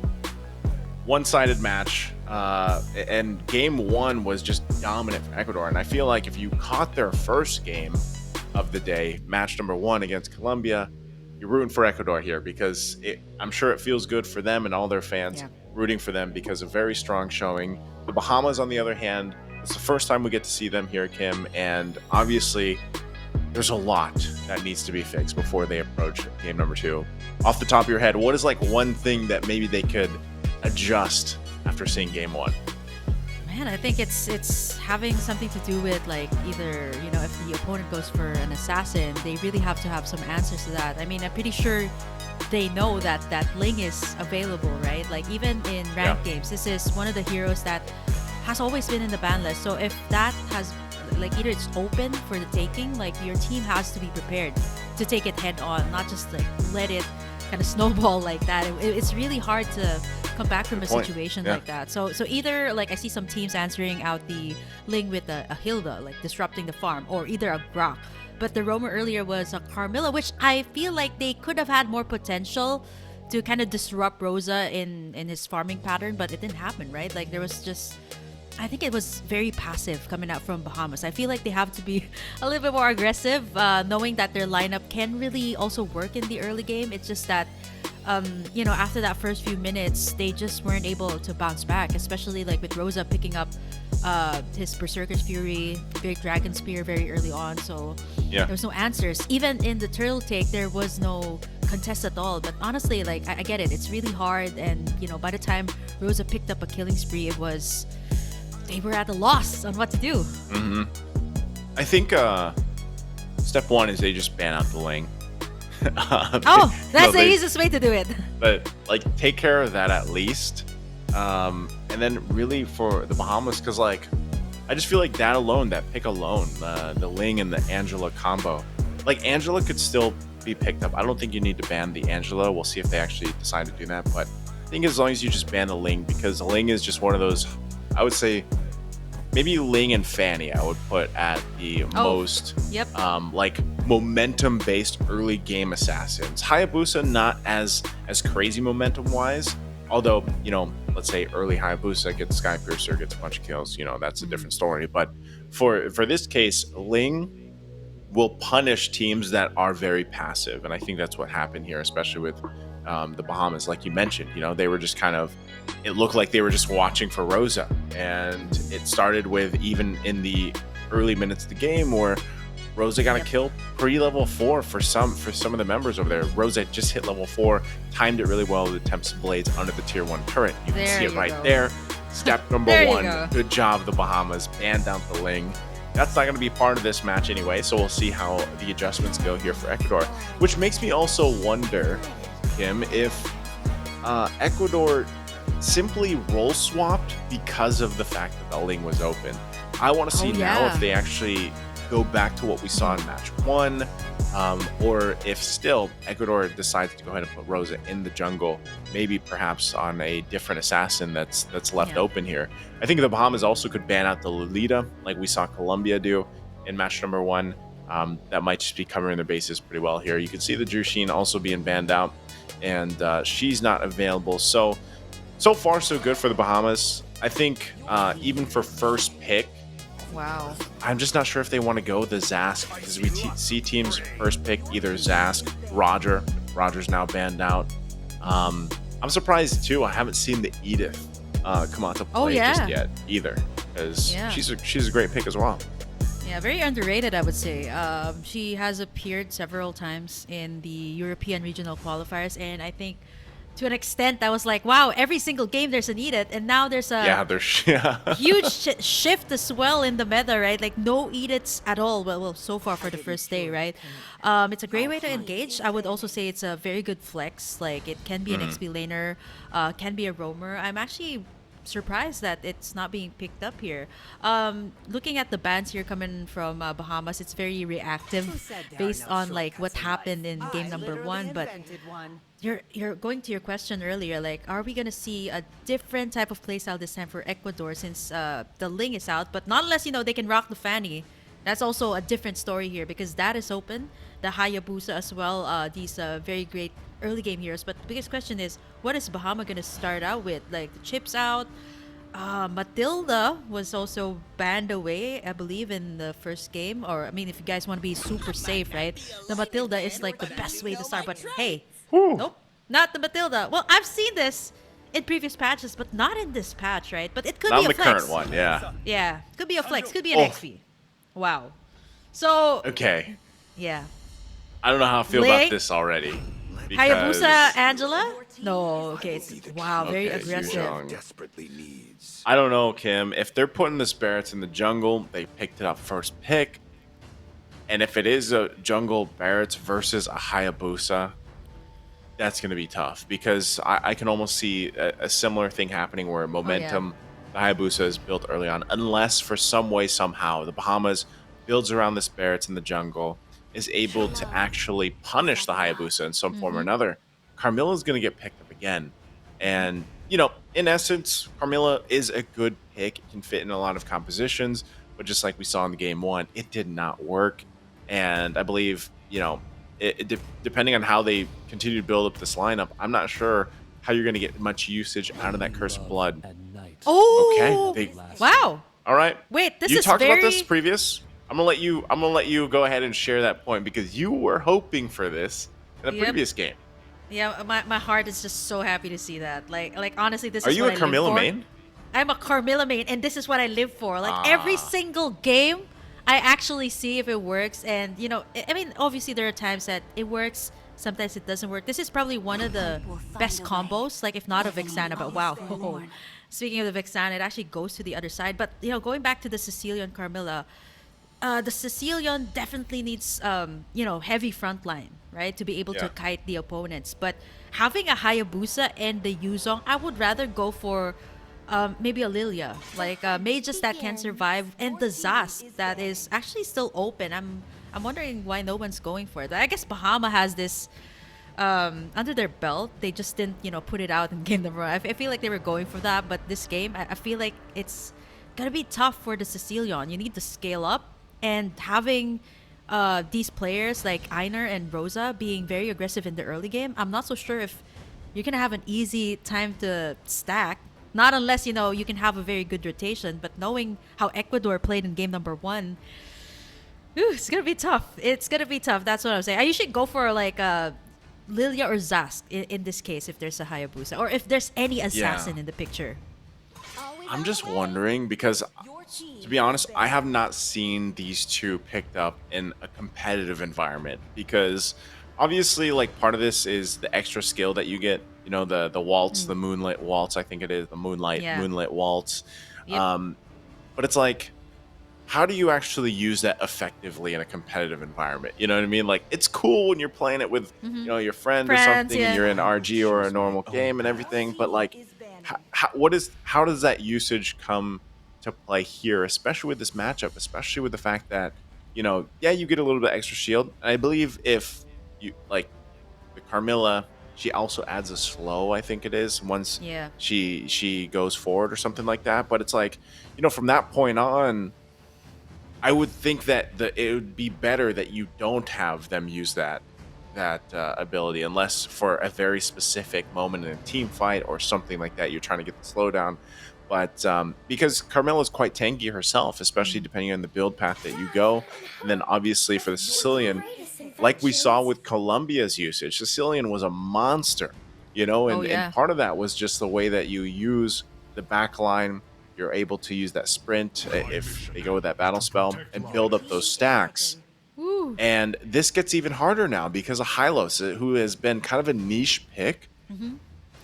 one-sided match. And game one was just dominant for Ecuador. And I feel like if you caught their first game of the day, match number one against Colombia, you're rooting for Ecuador here because I'm sure it feels good for them and all their fans rooting for them because of very strong showing. The Bahamas, on the other hand, it's the first time we get to see them here, Kim. And obviously, there's a lot that needs to be fixed before they approach game number two. Off the top of your head, what is like one thing that maybe they could adjust after seeing game one? Man, I think it's having something to do with like either, if the opponent goes for an assassin, they really have to have some answers to that. I mean, I'm pretty sure they know that Ling is available, right? Like even in ranked games, this is one of the heroes that has always been in the ban list. So if that has like either it's open for the taking, like your team has to be prepared to take it head on, not just like let it kind of snowball like that. It's really hard to come back from a situation like that. So either like I see some teams answering out the Ling with a Hilda, like disrupting the farm, or either a Grok. But the roamer earlier was a Carmilla, which I feel like they could have had more potential to kind of disrupt Rosa in his farming pattern, but it didn't happen, right? Like there was just, I think it was very passive coming out from Bahamas. I feel like they have to be a little bit more aggressive, knowing that their lineup can really also work in the early game. It's just that, after that first few minutes, they just weren't able to bounce back, especially like with Rosa picking up his Berserker's Fury, Big Dragon Spear very early on. So there was no answers. Even in the turtle take, there was no contest at all. But honestly, like I get it. It's really hard, and by the time Rosa picked up a killing spree, they were at a loss on what to do. I think step one is they just ban out the Ling. That's the easiest way to do it. But like, take care of that at least. And then really for the Bahamas, because like I just feel like that alone, that pick alone, the Ling and the Angela combo, like Angela could still be picked up. I don't think you need to ban the Angela. We'll see if they actually decide to do that. But I think as long as you just ban the Ling, because the Ling is just one of those, I would say maybe Ling and Fanny I would put at the most like momentum based early game assassins. Hayabusa not as crazy momentum wise, although let's say early Hayabusa gets Skypiercer, gets a bunch of kills, that's a different story. But for this case, Ling will punish teams that are very passive, and I think that's what happened here, especially with the Bahamas. Like you mentioned, they were just it looked like they were just watching for Rosa, and it started with, even in the early minutes of the game, where Rosa got a kill pre-level 4 for some of the members over there. Rosa just hit level 4, timed it really well with the Temps Blades under the tier 1 turret. You can see it right there. Step number 1. Good job, the Bahamas. Ban down the Ling. That's not going to be part of this match anyway, so we'll see how the adjustments go here for Ecuador. Which makes me also wonder, Kim, if Ecuador simply roll swapped because of the fact that the Ling was open. I want to see now if they actually go back to what we saw in match 1, or if still Ecuador decides to go ahead and put Rosa in the jungle, maybe perhaps on a different assassin that's left open here. I think the Bahamas also could ban out the Lolita, like we saw Colombia do in match number 1. That might just be covering their bases pretty well here. You can see the Jushin also being banned out, and she's not available. So far so good for the Bahamas. I think even for first pick, I'm just not sure if they want to go the Zask, because we see teams first pick either Zask, Roger. Roger's now banned out. I'm surprised too. I haven't seen the Edith come out to play just yet either, because she's a great pick as well. Yeah, very underrated, I would say. She has appeared several times in the European regional qualifiers, and I think to an extent I was like, wow, every single game there's an Edith, and now there's a huge shift as well in the meta, right? Like no Ediths at all. Well, so far for the first day, right? It's a great way to engage. I would also say it's a very good flex. Like it can be an XP laner, can be a roamer. I'm actually surprised that it's not being picked up here. Looking at the bans here coming from Bahamas, it's very reactive based on like what happened in game number 1. But you're going to your question earlier, like, are we gonna see a different type of playstyle this time for Ecuador since the Ling is out? But not unless they can rock the Fanny. That's also a different story here, because that is open. The Hayabusa as well. These very great early game heroes. But the biggest question is, what is Bahama gonna start out with? Like the chips out. Matilda was also banned away, I believe, in the first game. Or I mean, if you guys want to be super safe, right? The Matilda is like the best way to start. But hey, nope, not the Matilda. Well, I've seen this in previous patches, but not in this patch, right? But it could be a flex. Not the current one, yeah. Yeah, could be a flex. Could be an XP. Wow. So okay. Yeah. I don't know how I feel about this already. Hayabusa, Angela? No, okay. Wow, very aggressive. I don't know, Kim. If they're putting the Barretts in the jungle, they picked it up first pick. And if it is a jungle Barretts versus a Hayabusa, that's going to be tough, because I can almost see a similar thing happening where momentum, the Hayabusa is built early on, unless for some way, somehow, the Bahamas builds around this Barretts in the jungle, is able to actually punish the Hayabusa in some form or another. Carmilla's going to get picked up again. And, in essence, Carmilla is a good pick. It can fit in a lot of compositions, but just like we saw in the game 1, it did not work. And I believe, depending on how they continue to build up this lineup, I'm not sure how you're going to get much usage out of that Curse of Blood. Oh, okay. Wow. All right. Wait, you talked about this previous. I'm gonna let you go ahead and share that point, because you were hoping for this in the previous game. Yeah, my heart is just so happy to see that. Like honestly, this Are is you what a I Carmilla live for. main? I'm a Carmilla main, and this is what I live for. Like every single game, I actually see if it works. And I mean, obviously there are times that it works, sometimes it doesn't work. This is probably one of the best combos, like if not of Vexana, but wow. Speaking of the Vexana, it actually goes to the other side. But going back to the Sicilian Carmilla, the Sicilian definitely needs heavy front line, right, to be able to Yeah. kite the opponents. But having a Hayabusa and the Yuzong, I would rather go for maybe a Lilia, like mages that can survive, and the Zas that is actually still open. I'm wondering why no one's going for it. I guess Bahama has this under their belt. They just didn't put it out in game number one. I feel like they were going for that, but this game I feel like it's gonna be tough for the Sicilian. You need to scale up, and having these players like Einer and Rosa being very aggressive in the early game, I'm not so sure if you're gonna have an easy time to stack. Not unless you can have a very good rotation. But knowing how Ecuador played in game number one, it's gonna be tough. It's gonna be tough. That's what I'm saying. I usually go for like a Lilia or Zask in this case if there's a Hayabusa or if there's any Yeah. assassin in the picture. I'm just wondering because, to be honest, I have not seen these two picked up in a competitive environment because obviously, like, part of this is the extra skill that you get. The waltz, Mm, the moonlit waltz. I think it is the yeah. moonlit waltz. Yep. Um, but it's like, how do you actually use that effectively in a competitive environment? You know what I mean? Like, it's cool when you're playing it with, Mm-hmm. your friend or Friends, something, and yeah. you're in RG or a normal game and everything. But like, how does that usage come to play here, especially with this matchup, especially with the fact that, yeah, you get a little bit extra shield. I believe if you like the Carmilla, she also adds a slow, I think it is, once Yeah. she goes forward or something like that. But it's like, from that point on, I would think that it would be better that you don't have them use that ability unless for a very specific moment in a team fight or something like that. You're trying to get the slowdown, but because Carmela is quite tanky herself, especially Mm. depending on the build path that you go, and then obviously for the Sicilian, like we saw with Colombia's usage, Sicilian was a monster, Oh and yeah. part of that was just the way that you use the back line. You're able to use that sprint if they go with that battle spell and build up those stacks. Woo. And this gets even harder now because of Hylos, who has been kind of a niche pick, Mm-hmm.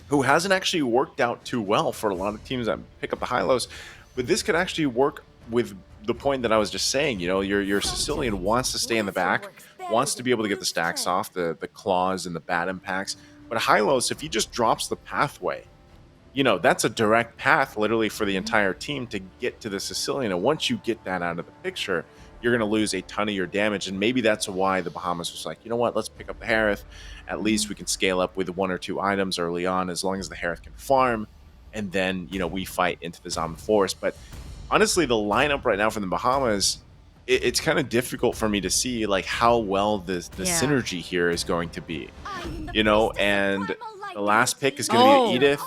who hasn't actually worked out too well for a lot of teams that pick up the Hylos. But this could actually work with the point that I was just saying. Your Sicilian wants to stay in the back, wants to be able to get the stacks off, the claws and the bat impacts. But Hylos, if he just drops the pathway, that's a direct path literally for the entire team to get to the Sicilian. And once you get that out of the picture, you're going to lose a ton of your damage. And maybe that's why the Bahamas was like, you know what, let's pick up the Harith. At Mm-hmm. least we can scale up with one or two items early on as long as the Harith can farm. And then, we fight into the Zombie Forest. But honestly, the lineup right now for the Bahamas, it's kind of difficult for me to see like how well the Yeah. synergy here is going to be. And the last pick is going to be Oh, Edith.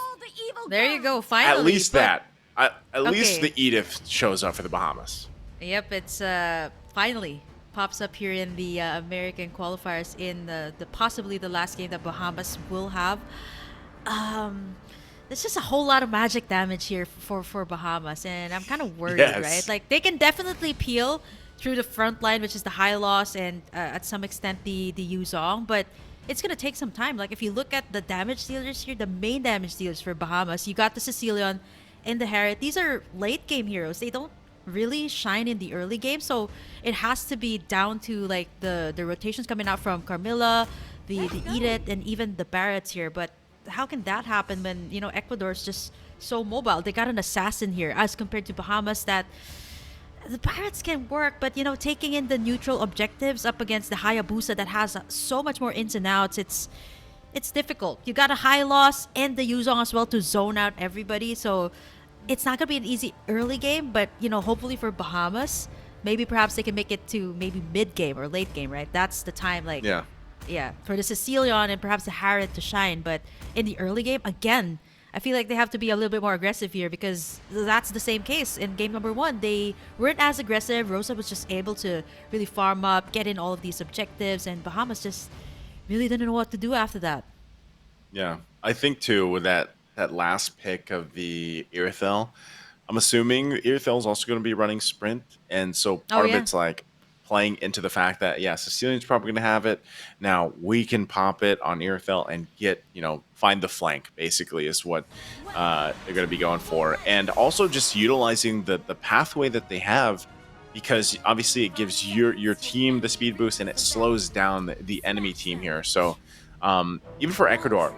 there you go. At Finally, least but that. At least okay. the Edith shows up for the Bahamas. Yep, it's finally pops up here in the American qualifiers in the possibly the last game that Bahamas will have. Um, there's just a whole lot of magic damage here for Bahamas, and I'm kind of worried, right? Yes. Like they can definitely peel through the front line, which is the high loss and at some extent the Yuzong, but it's gonna take some time. Like if you look at the damage dealers here, the main damage dealers for Bahamas, you got the Sicilian and the Harriet. These are late game heroes. They don't really shine in the early game, so it has to be down to like the rotations coming out from Carmilla, the Edith, and even the Barretts here. But how can that happen when Ecuador's just so mobile? They got an assassin here as compared to Bahamas that the Pirates can work, but taking in the neutral objectives up against the Hayabusa that has so much more ins and outs, it's difficult. You got a high loss and the Yuzong as well to zone out everybody, so it's not gonna be an easy early game. But hopefully for Bahamas, maybe perhaps they can make it to maybe mid game or late game, right? That's the time, like Yeah. yeah, for the Sicilian and perhaps the Harriet to shine. But in the early game, again, I feel like they have to be a little bit more aggressive here because that's the same case in game number one. They weren't as aggressive. Rosa was just able to really farm up, get in all of these objectives, and Bahamas just really didn't know what to do after that. Yeah. I think too with that last pick of the Irithel, I'm assuming Irithel's also going to be running sprint, and so Oh part of yeah. it's like playing into the fact that, yeah, Sicilian's probably going to have it. Now we can pop it on Irithel and get, find the flank, basically, is what they're going to be going for. And also just utilizing the pathway that they have, because obviously it gives your team the speed boost and it slows down the enemy team here. So even for Ecuador,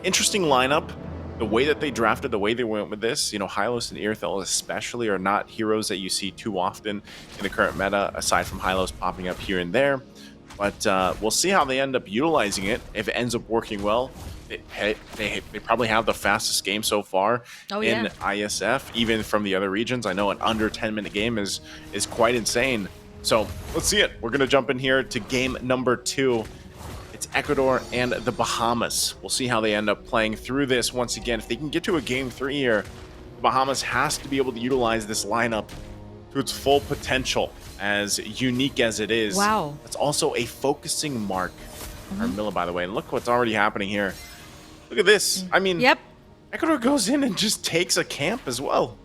interesting lineup. The way that they drafted, the way they went with this, Hylos and Irithel especially are not heroes that you see too often in the current meta, aside from Hylos popping up here and there. But we'll see how they end up utilizing it. If it ends up working well, they probably have the fastest game so far in IESF, even from the other regions. I know an under 10-minute game is quite insane. So let's see it. We're going to jump in here to game number 2. It's Ecuador and the Bahamas. We'll see how they end up playing through this. Once again, if they can get to a game 3 here, the Bahamas has to be able to utilize this lineup to its full potential, as unique as it is. Wow. That's also a focusing mark. Carmilla, by the way. And look what's already happening here. Look at this. I mean, Ecuador goes in and just takes a camp as well.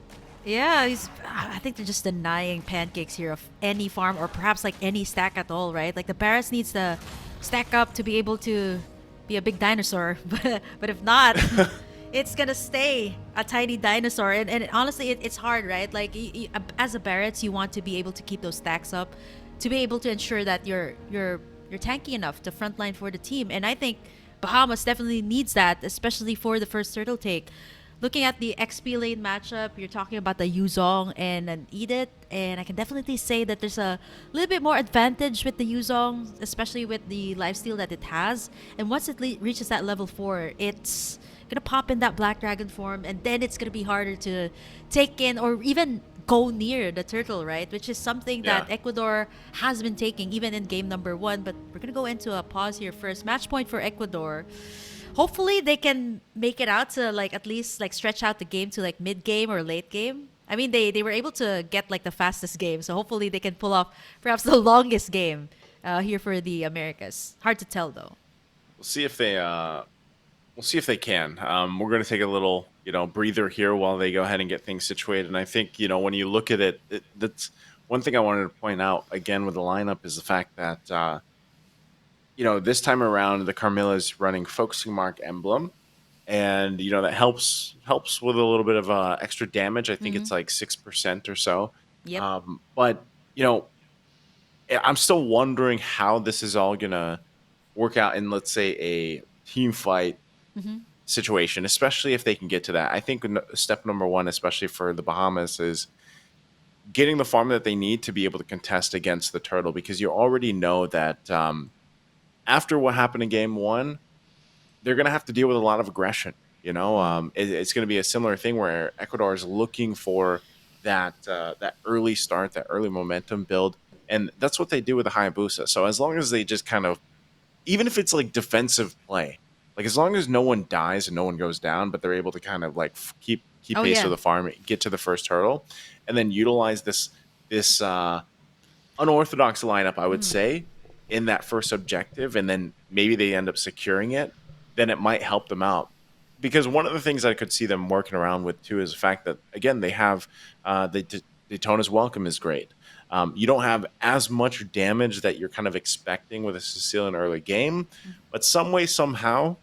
Yeah, I think they're just denying pancakes here of any farm, or perhaps like any stack at all, right? Like the Barretts needs to stack up to be able to be a big dinosaur, but if not, it's gonna stay a tiny dinosaur. And honestly, it's hard, right? Like as a Barretts, you want to be able to keep those stacks up to be able to ensure that you're tanky enough to frontline for the team. And I think Bahamas definitely needs that, especially for the first turtle take. Looking at the XP lane matchup, you're talking about the Yuzong and an Edith, and I can definitely say that there's a little bit more advantage with the Yuzong, especially with the lifesteal that it has. And once it reaches that level 4, it's gonna pop in that Black Dragon form, and then it's gonna be harder to take in or even go near the turtle, right? Which is something that Ecuador has been taking even in game number 1. But we're gonna go into a pause here first. Match point for Ecuador. Hopefully they can make it out to like at least like stretch out the game to like mid game or late game. I mean, they were able to get like the fastest game, so hopefully they can pull off perhaps the longest game here for the Americas. Hard to tell though. We'll see if they can. We're going to take a little breather here while they go ahead and get things situated. And I think when you look at it, that's one thing I wanted to point out again with the lineup is the fact that this time around, the Carmilla is running Focusing Mark Emblem, and that helps with a little bit of extra damage. I think it's like 6% or so. Yep. But I'm still wondering how this is all gonna work out in, let's say, a team fight situation, especially if they can get to that. I think step number 1, especially for the Bahamas, is getting the farm that they need to be able to contest against the turtle, because you already know that. After what happened in game 1, they're going to have to deal with a lot of aggression. It's going to be a similar thing where Ecuador is looking for that early start, that early momentum build, and that's what they do with the Hayabusa. So as long as they just kind of, even if it's like defensive play, like as long as no one dies and no one goes down, but they're able to kind of like keep pace with the farm, get to the first turtle, and then utilize this unorthodox lineup, I would say, in that first objective, and then maybe they end up securing it, then it might help them out. Because one of the things I could see them working around with too is the fact that, again, they have Daytona's Welcome is great. You don't have as much damage that you're kind of expecting with a Sicilian early game, but some way, somehow,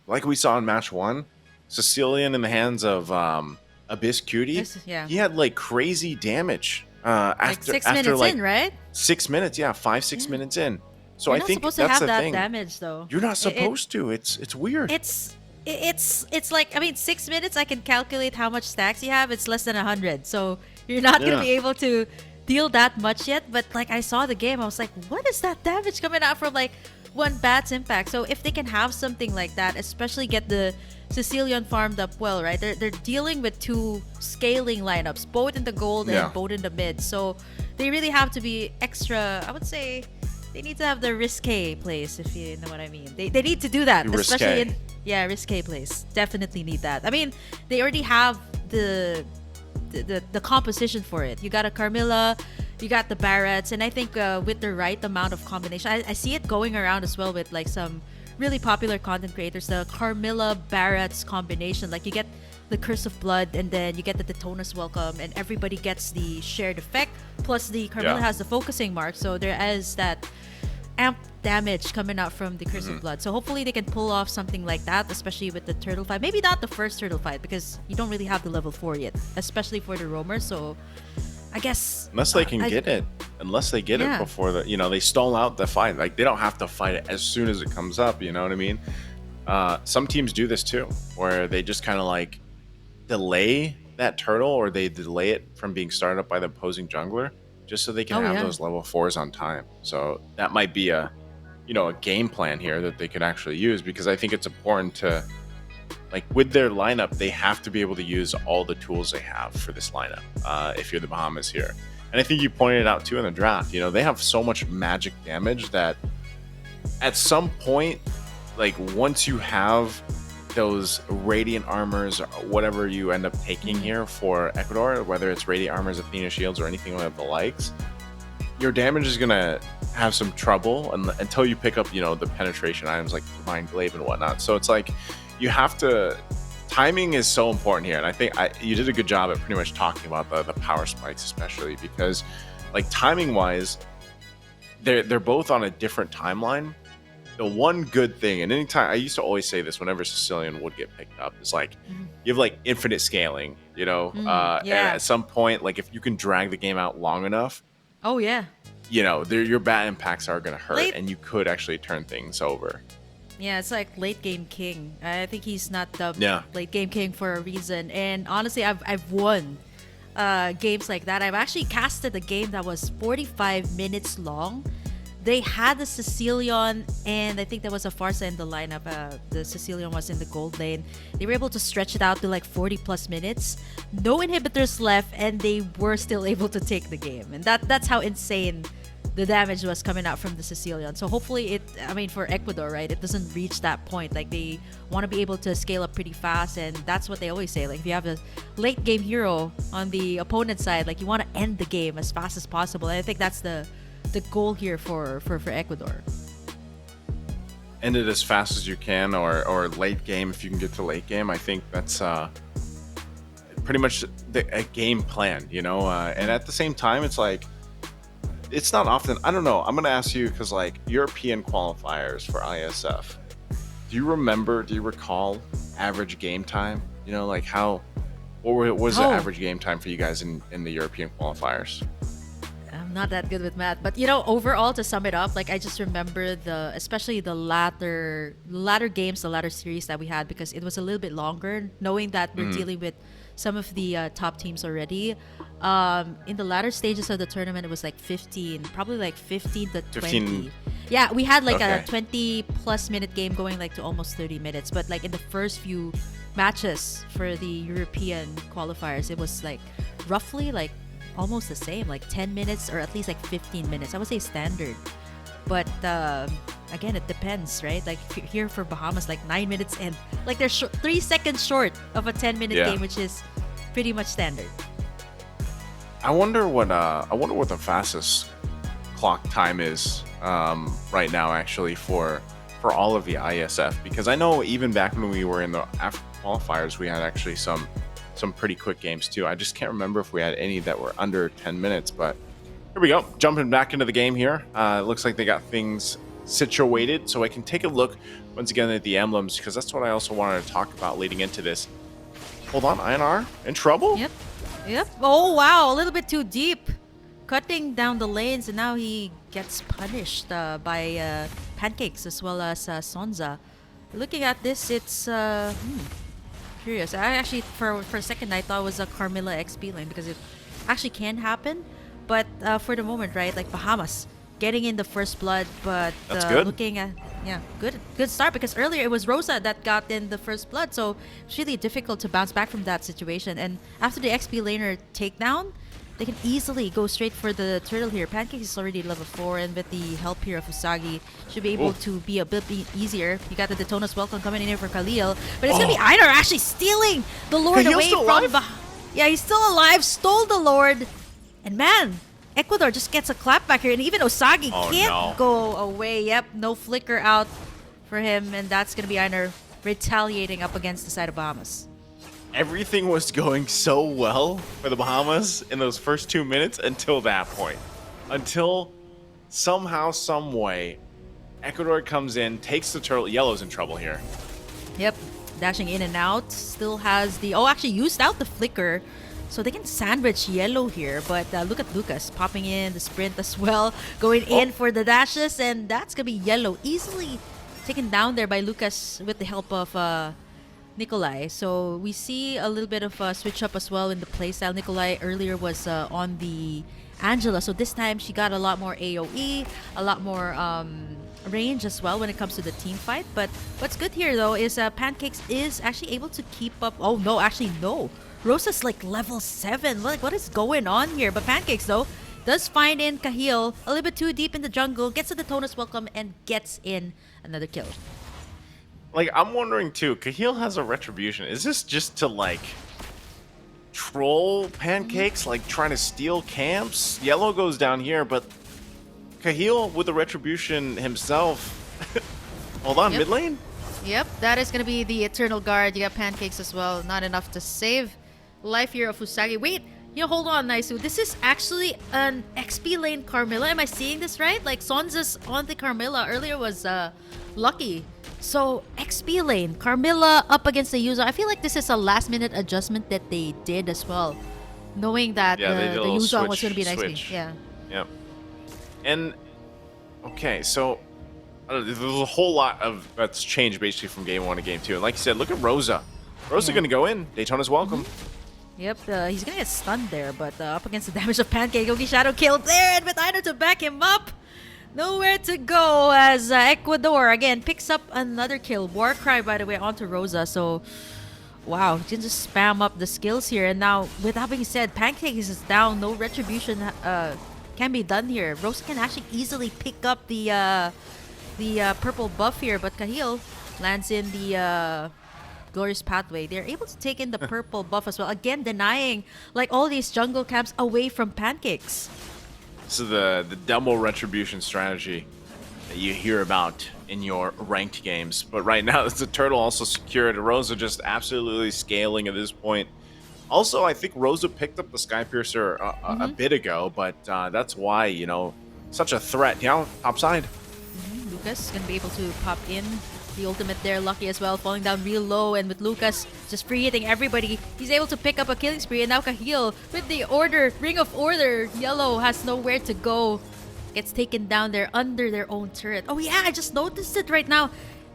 like we saw in match 1, Sicilian in the hands of Abyss Cutie, he had like crazy damage. After 6 minutes in, right? 6 minutes, 5-6 minutes in. So You're I not think supposed that's to have the that thing. damage though. You're not supposed to. It's weird. It's like, I mean, 6 minutes. I can calculate how much stacks you have. It's less than 100, so you're not gonna be able to deal that much yet. But like I saw the game, I was like, what is that damage coming out from like one bat's impact? So if they can have something like that, especially get the Sicilian farmed up well, right? They're dealing with 2 scaling lineups, both in the gold and both in the mid. So they really have to be extra. I would say they need to have the risque plays, if you know what I mean. They need to do that, especially in risque plays. Definitely need that. I mean, they already have the composition for it. You got a Carmilla, you got the Barretts, and I think with the right amount of combination, I see it going around as well with like some really popular content creators, the Carmilla Barretts combination. Like you get the Curse of Blood, and then you get the Daytona's Welcome, and everybody gets the shared effect. Plus, the Carmilla has the focusing mark, so there is that amp damage coming out from the Curse of Blood. So hopefully they can pull off something like that, especially with the turtle fight. Maybe not the first turtle fight, because you don't really have the level 4 yet, especially for the roamer. So I guess unless they can get it before they stall out the fight. Like, they don't have to fight it as soon as it comes up, you know what I mean? Some teams do this too, where they just kind of like delay that turtle, or they delay it from being started up by the opposing jungler, just so they can have those level 4s on time. So that might be a game plan here that they could actually use, because I think it's important to, like, with their lineup, they have to be able to use all the tools they have for this lineup, if you're the Bahamas here. And I think you pointed it out too in the draft, they have so much magic damage that at some point, like, once you have those radiant armors, or whatever you end up taking here for Ecuador, whether it's radiant armors, Athena shields, or anything like the likes, your damage is gonna have some trouble until you pick up the penetration items like Divine Glaive and whatnot. So it's like, you have to, timing is so important here, and I think you did a good job at pretty much talking about the power spikes, especially because, like, timing wise, they're both on a different timeline. The one good thing, and anytime, I used to always say this whenever Sicilian would get picked up, is like, you have like infinite scaling, and at some point, like, if you can drag the game out long enough, your bat impacts are going to hurt, and you could actually turn things over. Yeah, it's like late game king. I think he's not the late game king for a reason. And honestly, I've won games like that. I've actually casted a game that was 45 minutes long. They had the Sicilian, and I think there was a Farsa in the lineup. The Sicilian was in the gold lane. They were able to stretch it out to like 40 plus minutes. No inhibitors left, and they were still able to take the game. And that's how insane the damage was coming out from the Sicilian. So hopefully for Ecuador, right, it doesn't reach that point. Like, they want to be able to scale up pretty fast, and that's what they always say. Like, if you have a late game hero on the opponent side, like, you want to end the game as fast as possible. And I think that's the goal here for Ecuador. End it as fast as you can, or late game if you can get to late game. I think that's pretty much a game plan, and at the same time, it's like, it's not often. I don't know, I'm gonna ask you, because like European qualifiers for IESF, do you recall average game time? Like, what was the average game time for you guys in the European qualifiers? I'm not that good with math, but overall, to sum it up, like, I just remember especially the latter games, the latter series that we had, because it was a little bit longer, knowing that we're dealing with some of the top teams already. In the latter stages of the tournament, it was like 15 to 20. Yeah, we had like a 20 plus minute game going like to almost 30 minutes. But like in the first few matches for the European qualifiers, it was like roughly like almost the same, like 10 minutes or at least like 15 minutes. I would say standard. But again, it depends, right? Like here for Bahamas, like 9 minutes, and like they're 3 seconds short of a 10-minute game, which is pretty much standard. I wonder what the fastest clock time is right now, actually, for all of the IESF, because I know even back when we were in the African qualifiers, we had actually some pretty quick games too. I just can't remember if we had any that were under 10 minutes, but here we go. Jumping back into the game here. It looks like they got things situated, so I can take a look once again at the emblems, because that's what I also wanted to talk about leading into this. Hold on, INR in trouble? Yep. Oh, wow. A little bit too deep. Cutting down the lanes, and now he gets punished by Pancakes as well as Sonza. Looking at this, it's curious. I actually, for a second, I thought it was a Carmilla XP lane, because it actually can happen. But for the moment, right, like Bahamas getting in the first blood, but that's good. Looking at good start, because earlier it was Rosa that got in the first blood, so it's really difficult to bounce back from that situation. And after the XP laner takedown, they can easily go straight for the turtle here. Pancake is already level 4, and with the help here of Usagi, should be able to be a bit easier. You got the Daytona's Welcome coming in here for Khalil, but it's gonna be Einar actually stealing the Lord away from. Yeah, he's still alive. Stole the Lord. And man, Ecuador just gets a clap back here, and even Usagi can't go away. Yep, no flicker out for him, and that's going to be Einar retaliating up against the side of Bahamas. everything was going so well for the Bahamas in those first 2 minutes until that point. Until somehow, some way, Ecuador comes in, takes the turtle. Yellow's in trouble here. Yep, dashing in and out. Still has the... Oh, actually used out the flicker. So they can sandwich Yellow here. But look at Lucas popping in the sprint as well. Going in for the dashes. And that's going to be Yellow. Easily taken down there by Lucas with the help of Nikolai. So we see a little bit of a switch up as well in the playstyle. Nikolai earlier was on the Angela. So this time she got a lot more AoE. A lot more... range as well when it comes to the team fight. But what's good here though is Pancakes is actually able to keep up. Oh no, actually no. Rosa's like level 7. Like, what is going on here? But Pancakes though does find in Cahill a little bit too deep in the jungle, gets to the Tonus welcome and gets in another kill. Like, I'm wondering too, Cahill has a retribution. Is this just to like troll Pancakes, like trying to steal camps? Yellow goes down here, but Cahill with the retribution himself. Hold on, mid lane? Yep, that is going to be the Eternal Guard. You got Pancakes as well. Not enough to save life here of Usagi. Wait, hold on, Naisu. This is actually an XP lane Carmilla. Am I seeing this right? Like, Sonza's on the Carmilla. Earlier was Lucky. So, XP lane. Carmilla up against the user. I feel like this is a last-minute adjustment that they did as well. Knowing that the user was going to be an XP. Yeah. Yep. And, okay, so there's a whole lot of that's changed basically from game 1 to game 2. And like you said, look at Rosa. Rosa going to go in. Daytona's welcome. Yep, he's going to get stunned there, but up against the damage of Pancake, Ogi Shadow killed there, and with Ino to back him up. Nowhere to go as Ecuador, again, picks up another kill. Warcry, by the way, onto Rosa, so... Wow, you can just spam up the skills here. And now, with that being said, Pancake is down. No retribution can be done here. Rosa can actually easily pick up the purple buff here, but Cahill lands in the Glorious Pathway. They're able to take in the purple buff as well. Again, denying like all these jungle camps away from Pancakes. So the double retribution strategy that you hear about in your ranked games. But right now, it's a turtle also secured. Rosa just absolutely scaling at this point. Also, I think Rosa picked up the Skypiercer a bit ago, but that's why, you know, such a threat. Yeah, top side. Lucas gonna be able to pop in the ultimate there. Lucky as well, falling down real low, and with Lucas just free hitting everybody, he's able to pick up a killing spree. And now Cahill with the Ring of Order. Yellow has nowhere to go. Gets taken down there under their own turret. Oh yeah, I just noticed it right now.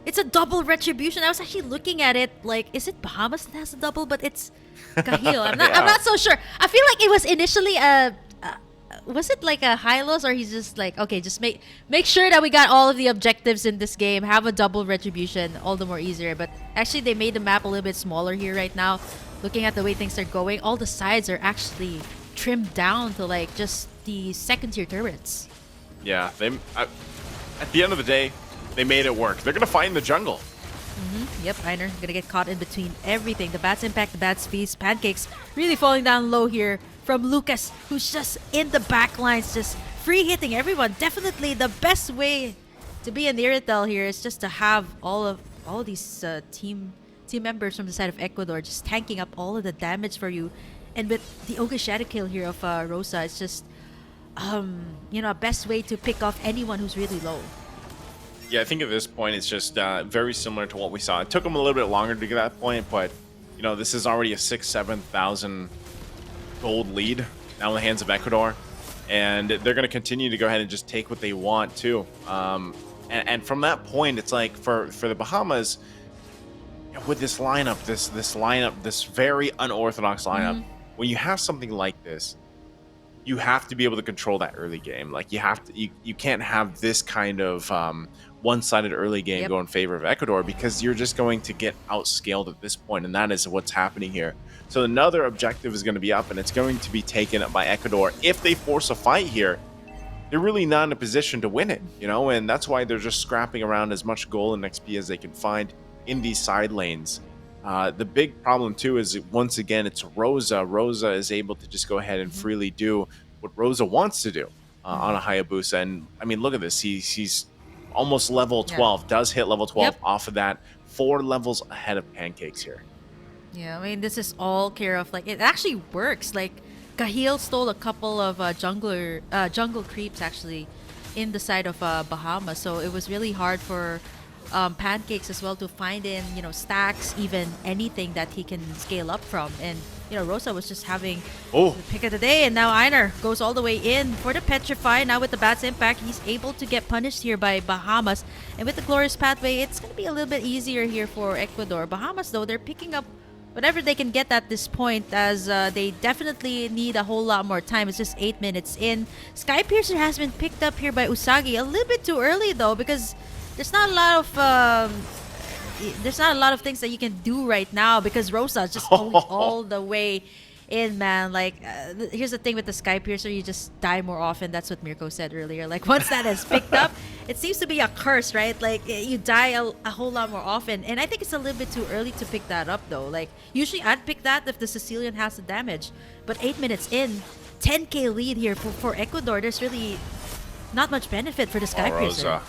It's a double retribution. I was actually looking at it like, is it Bahamas that has a double? But it's Cahill. I'm not so sure. I feel like it was initially was it like a high loss, or he's just like, okay, just make sure that we got all of the objectives in this game, have a double retribution, all the more easier. But actually they made the map a little bit smaller here right now. Looking at the way things are going, all the sides are actually trimmed down to like just the second tier turrets. Yeah, at the end of the day, they made it work. They're gonna find the jungle. Yep, Einer gonna get caught in between everything. The Bat's Impact, the Bat's Feast, Pancakes really falling down low here from Lucas, who's just in the back lines, just free hitting everyone. Definitely the best way to be in the Iritel here is just to have all these team members from the side of Ecuador just tanking up all of the damage for you. And with the Ogre Shadow kill here of Rosa, it's just you know, best way to pick off anyone who's really low. Yeah, I think at this point it's just very similar to what we saw. It took them a little bit longer to get that point, but you know, this is already a 6,000-7,000 gold lead now in the hands of Ecuador, and they're going to continue to go ahead and just take what they want too. And from that point, it's like for the Bahamas, with this lineup, this very unorthodox lineup, when you have something like this, you have to be able to control that early game. Like you can't have this kind of one-sided early game go in favor of Ecuador, because you're just going to get outscaled at this point, and that is what's happening here. So another objective is going to be up, and it's going to be taken up by Ecuador. If they force a fight here, they're really not in a position to win it, you know, and that's why they're just scrapping around as much gold and XP as they can find in these side lanes. The big problem too is, once again, it's Rosa. Rosa is able to just go ahead and freely do what Rosa wants to do on a Hayabusa. And I mean, look at this. He's almost level 12, does hit level 12 off of that. 4 levels ahead of Pancakes here. Yeah, I mean, this is all care of like it actually works. Like Cahill stole a couple of jungle creeps actually in the side of Bahamas, so it was really hard for Pancakes as well to find in stacks, even anything that he can scale up from. And Rosa was just having Oh, the pick of the day, and now Einar goes all the way in for the Petrify. Now with the Bat's Impact, he's able to get punished here by Bahamas. And with the Glorious Pathway, it's going to be a little bit easier here for Ecuador. Bahamas, though, they're picking up whatever they can get at this point, as they definitely need a whole lot more time. It's just 8 minutes in. Sky Piercer has been picked up here by Usagi. A little bit too early, though, because there's not a lot of things that you can do right now, because Rosa is just going all the way in, man. Like, here's the thing with the Sky Piercer, you just die more often. That's what Mirko said earlier. Like, once that is picked up, it seems to be a curse, right? Like, you die a whole lot more often. And I think it's a little bit too early to pick that up, though. Like, usually I'd pick that if the Sicilian has the damage. But 8 minutes in, 10k lead here for Ecuador. There's really not much benefit for the Sky Piercer. Rosa.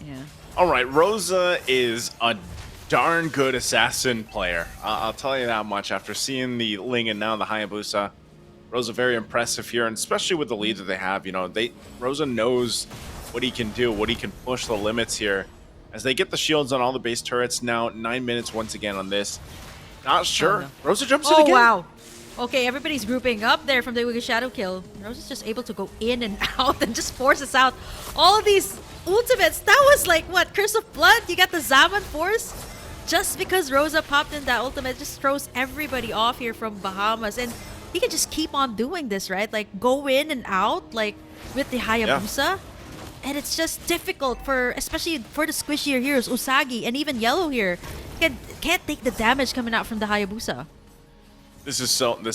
Yeah. All right, Rosa is a darn good assassin player. I'll tell you that much. After seeing the Ling and now the Hayabusa, Rosa very impressive here, and especially with the lead that they have. Rosa knows what he can do, what he can push the limits here. As they get the shields on all the base turrets, now 9 minutes once again on this. Not sure. Oh, no. Rosa jumps in Oh, again. wow. Okay, everybody's grouping up there from the Wicked Shadow Kill. Rosa's just able to go in and out and just forces out all of these ultimates. That was like, what, Curse of Blood? You got the Zaman Force? Just because Rosa popped in that ultimate, just throws everybody off here from Bahamas. And he can just keep on doing this, right? Like, go in and out, like, with the Hayabusa. Yeah. And it's just difficult especially for the squishier heroes, Usagi and even Yellow here. Can't take the damage coming out from the Hayabusa. This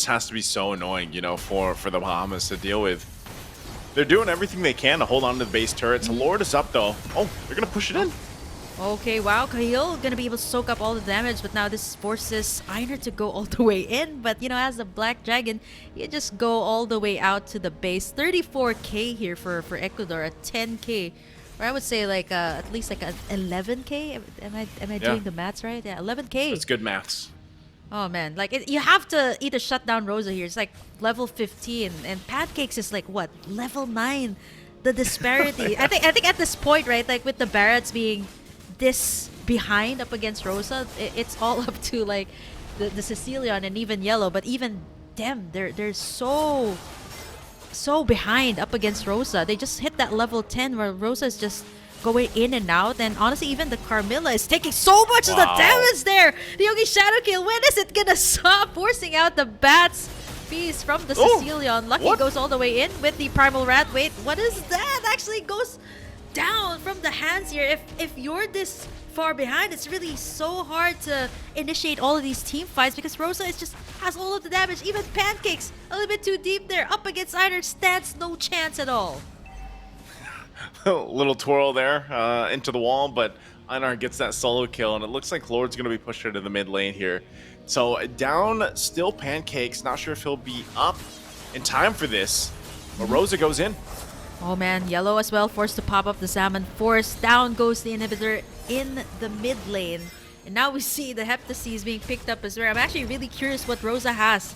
has to be so annoying, for the Bahamas to deal with. They're doing everything they can to hold on to the base turrets. Lord is up, though. Oh, they're going to push it in. Okay, wow. Cahill going to be able to soak up all the damage, but now this forces Einar to go all the way in. But, as a Black Dragon, you just go all the way out to the base. 34k here for Ecuador, a 10k. Or I would say like at least like an 11k. Am I doing the maths right? Yeah, 11k. That's good maths. Oh man, like you have to either shut down Rosa here. It's like level 15, and Pancakes is like what, level 9. The disparity. I think at this point, right, like with the Barretts being this behind up against Rosa, it's all up to like the Sicilian and even Yellow. But even them, they're so behind up against Rosa. They just hit that level 10 where Rosa is just going in and out, and honestly even the Carmilla is taking so much of the damage there. The Yogi Shadow Kill, when is it gonna stop? Forcing out the Bats piece from the Sicilian. Lucky goes all the way in with the Primal Rat. Wait, what is that? Actually goes down from the hands here. If you're this far behind, it's really so hard to initiate all of these team fights because Rosa has all of the damage. Even Pancakes a little bit too deep there. Up against Einar, stands no chance at all. Little twirl there into the wall, but Einar gets that solo kill, and it looks like Lord's going to be pushed into the mid lane here. So down still Pancakes. Not sure if he'll be up in time for this, but Rosa goes in. Oh man, Yellow as well, forced to pop up the Salmon Force. Down goes the inhibitor in the mid lane. And now we see the Heptases being picked up as well. I'm actually really curious what Rosa has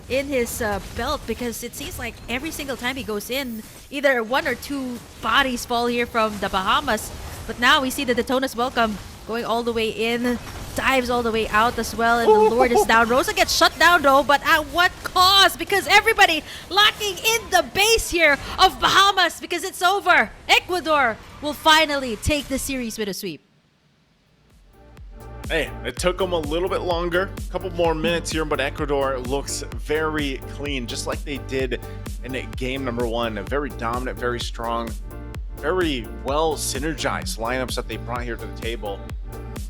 in his belt, because it seems like every single time he goes in, either 1 or 2 bodies fall here from the Bahamas. But now we see the Daytona's Welcome going all the way in, dives all the way out as well, and the Lord is down. Rosa gets shut down though, but at what cost? Because everybody locking in the base here of Bahamas, because it's over. Ecuador will finally take the series with a sweep. Hey, it took them a little bit longer, a couple more minutes here, but Ecuador looks very clean, just like they did in game number 1. A very dominant, very strong, very well synergized lineups that they brought here to the table.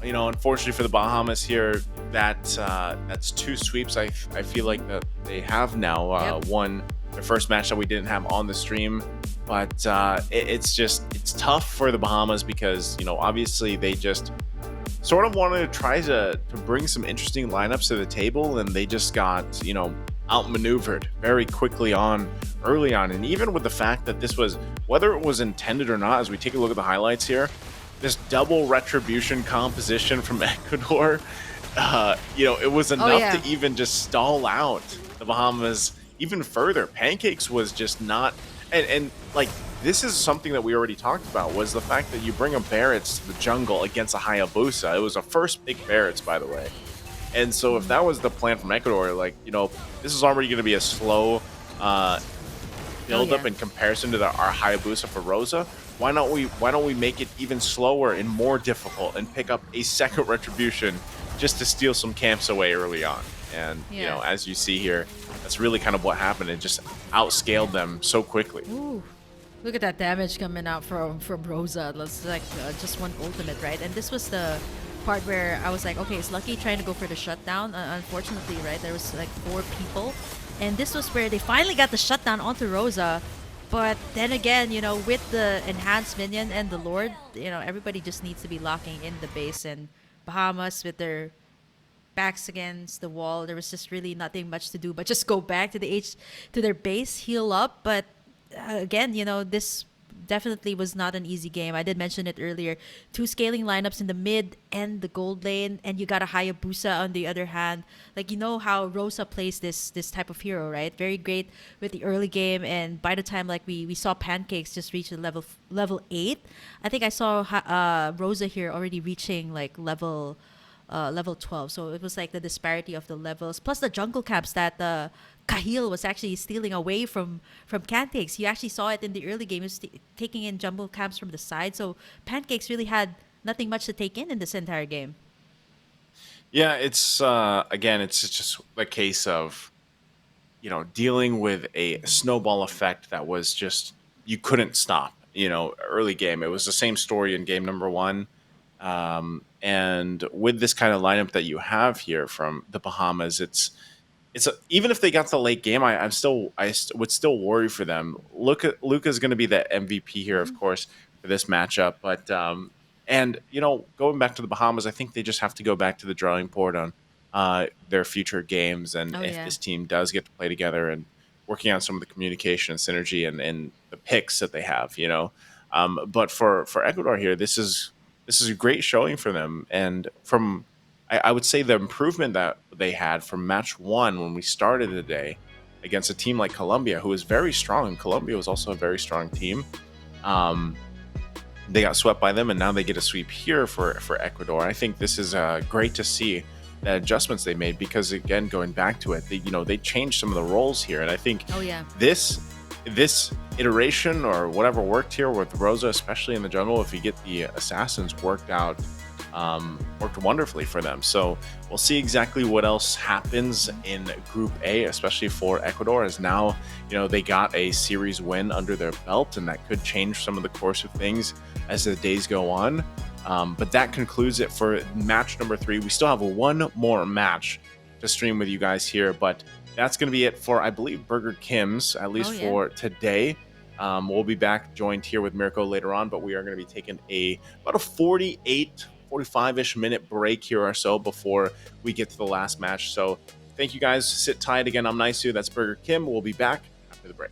Unfortunately for the Bahamas here, that's 2 sweeps. I feel like that they have now won their first match that we didn't have on the stream. But it's tough for the Bahamas because, obviously they just sort of wanted to try to bring some interesting lineups to the table, and they just got, outmaneuvered very quickly early on. And even with the fact that this was, whether it was intended or not, as we take a look at the highlights here, this double retribution composition from Ecuador it was Oh enough yeah. to even just stall out the Bahamas even further. Pancakes was just not, and like this is something that we already talked about was the fact that you bring a Barrett's to the jungle against a Hayabusa. It was a first pick Barrett's, by the way. And so if that was the plan from Ecuador, like, this is already going to be a slow uh, Oh build up yeah. in comparison to our Hayabusa for Rosa. Why don't we make it even slower and more difficult and pick up a second retribution just to steal some camps away early on? And Yeah. as you see here, that's really kind of what happened. It just outscaled them so quickly. Ooh. Look at that damage coming out from Rosa. That's like just one ultimate, right? And this was the part where I was like, okay, it's Lucky trying to go for the shutdown. Unfortunately, right, there was like 4 people, and this was where they finally got the shutdown onto Rosa. But then again, with the enhanced minion and the Lord, everybody just needs to be locking in the base. And Bahamas with their backs against the wall, there was just really nothing much to do but just go back to their base, heal up. But again, this definitely was not an easy game. I did mention it earlier. 2 scaling lineups in the mid and the gold lane, and you got a Hayabusa on the other hand. Like, how Rosa plays this type of hero, right? Very great with the early game, and by the time like we saw Pancakes just reach the level 8, I think I saw Rosa here already reaching like level 12. So it was like the disparity of the levels, plus the jungle camps that Cahill was actually stealing away from Pancakes. You actually saw it in the early game. He was taking in jungle camps from the side. So Pancakes really had nothing much to take in this entire game. Yeah, it's again, it's just a case of dealing with a snowball effect that was just you couldn't stop. Early game, it was the same story in game number one. And with this kind of lineup that you have here from the Bahamas, even if they got to the late game, would still worry for them. Luca's going to be the MVP here, of course, for this matchup. But and going back to the Bahamas, I think they just have to go back to the drawing board on their future games, and Oh if yeah. this team does get to play together and working on some of the communication and synergy and the picks that they have. But for Ecuador here, this is a great showing for them, and from I would say the improvement that they had from match one when we started the day against a team like Colombia, who was very strong. Colombia was also a very strong team. Um, they got swept by them, and now they get a sweep here for Ecuador. I think this is great to see the adjustments they made because, again, going back to it, they changed some of the roles here, and I think Oh yeah. this iteration or whatever worked here with Rosa, especially in the jungle, if you get the assassins worked wonderfully for them. So we'll see exactly what else happens in Group A, especially for Ecuador, as now they got a series win under their belt, and that could change some of the course of things as the days go on. But that concludes it for match number 3. We still have one more match to stream with you guys here, but that's going to be it for, I believe, Burger Kim's, at least Oh yeah. for today. We'll be back joined here with Mirko later on, but we are going to be taking about a 45-ish minute break here or so before we get to the last match. So thank you guys. Sit tight again. I'm Nice. That's Burger Kim. We'll be back after the break.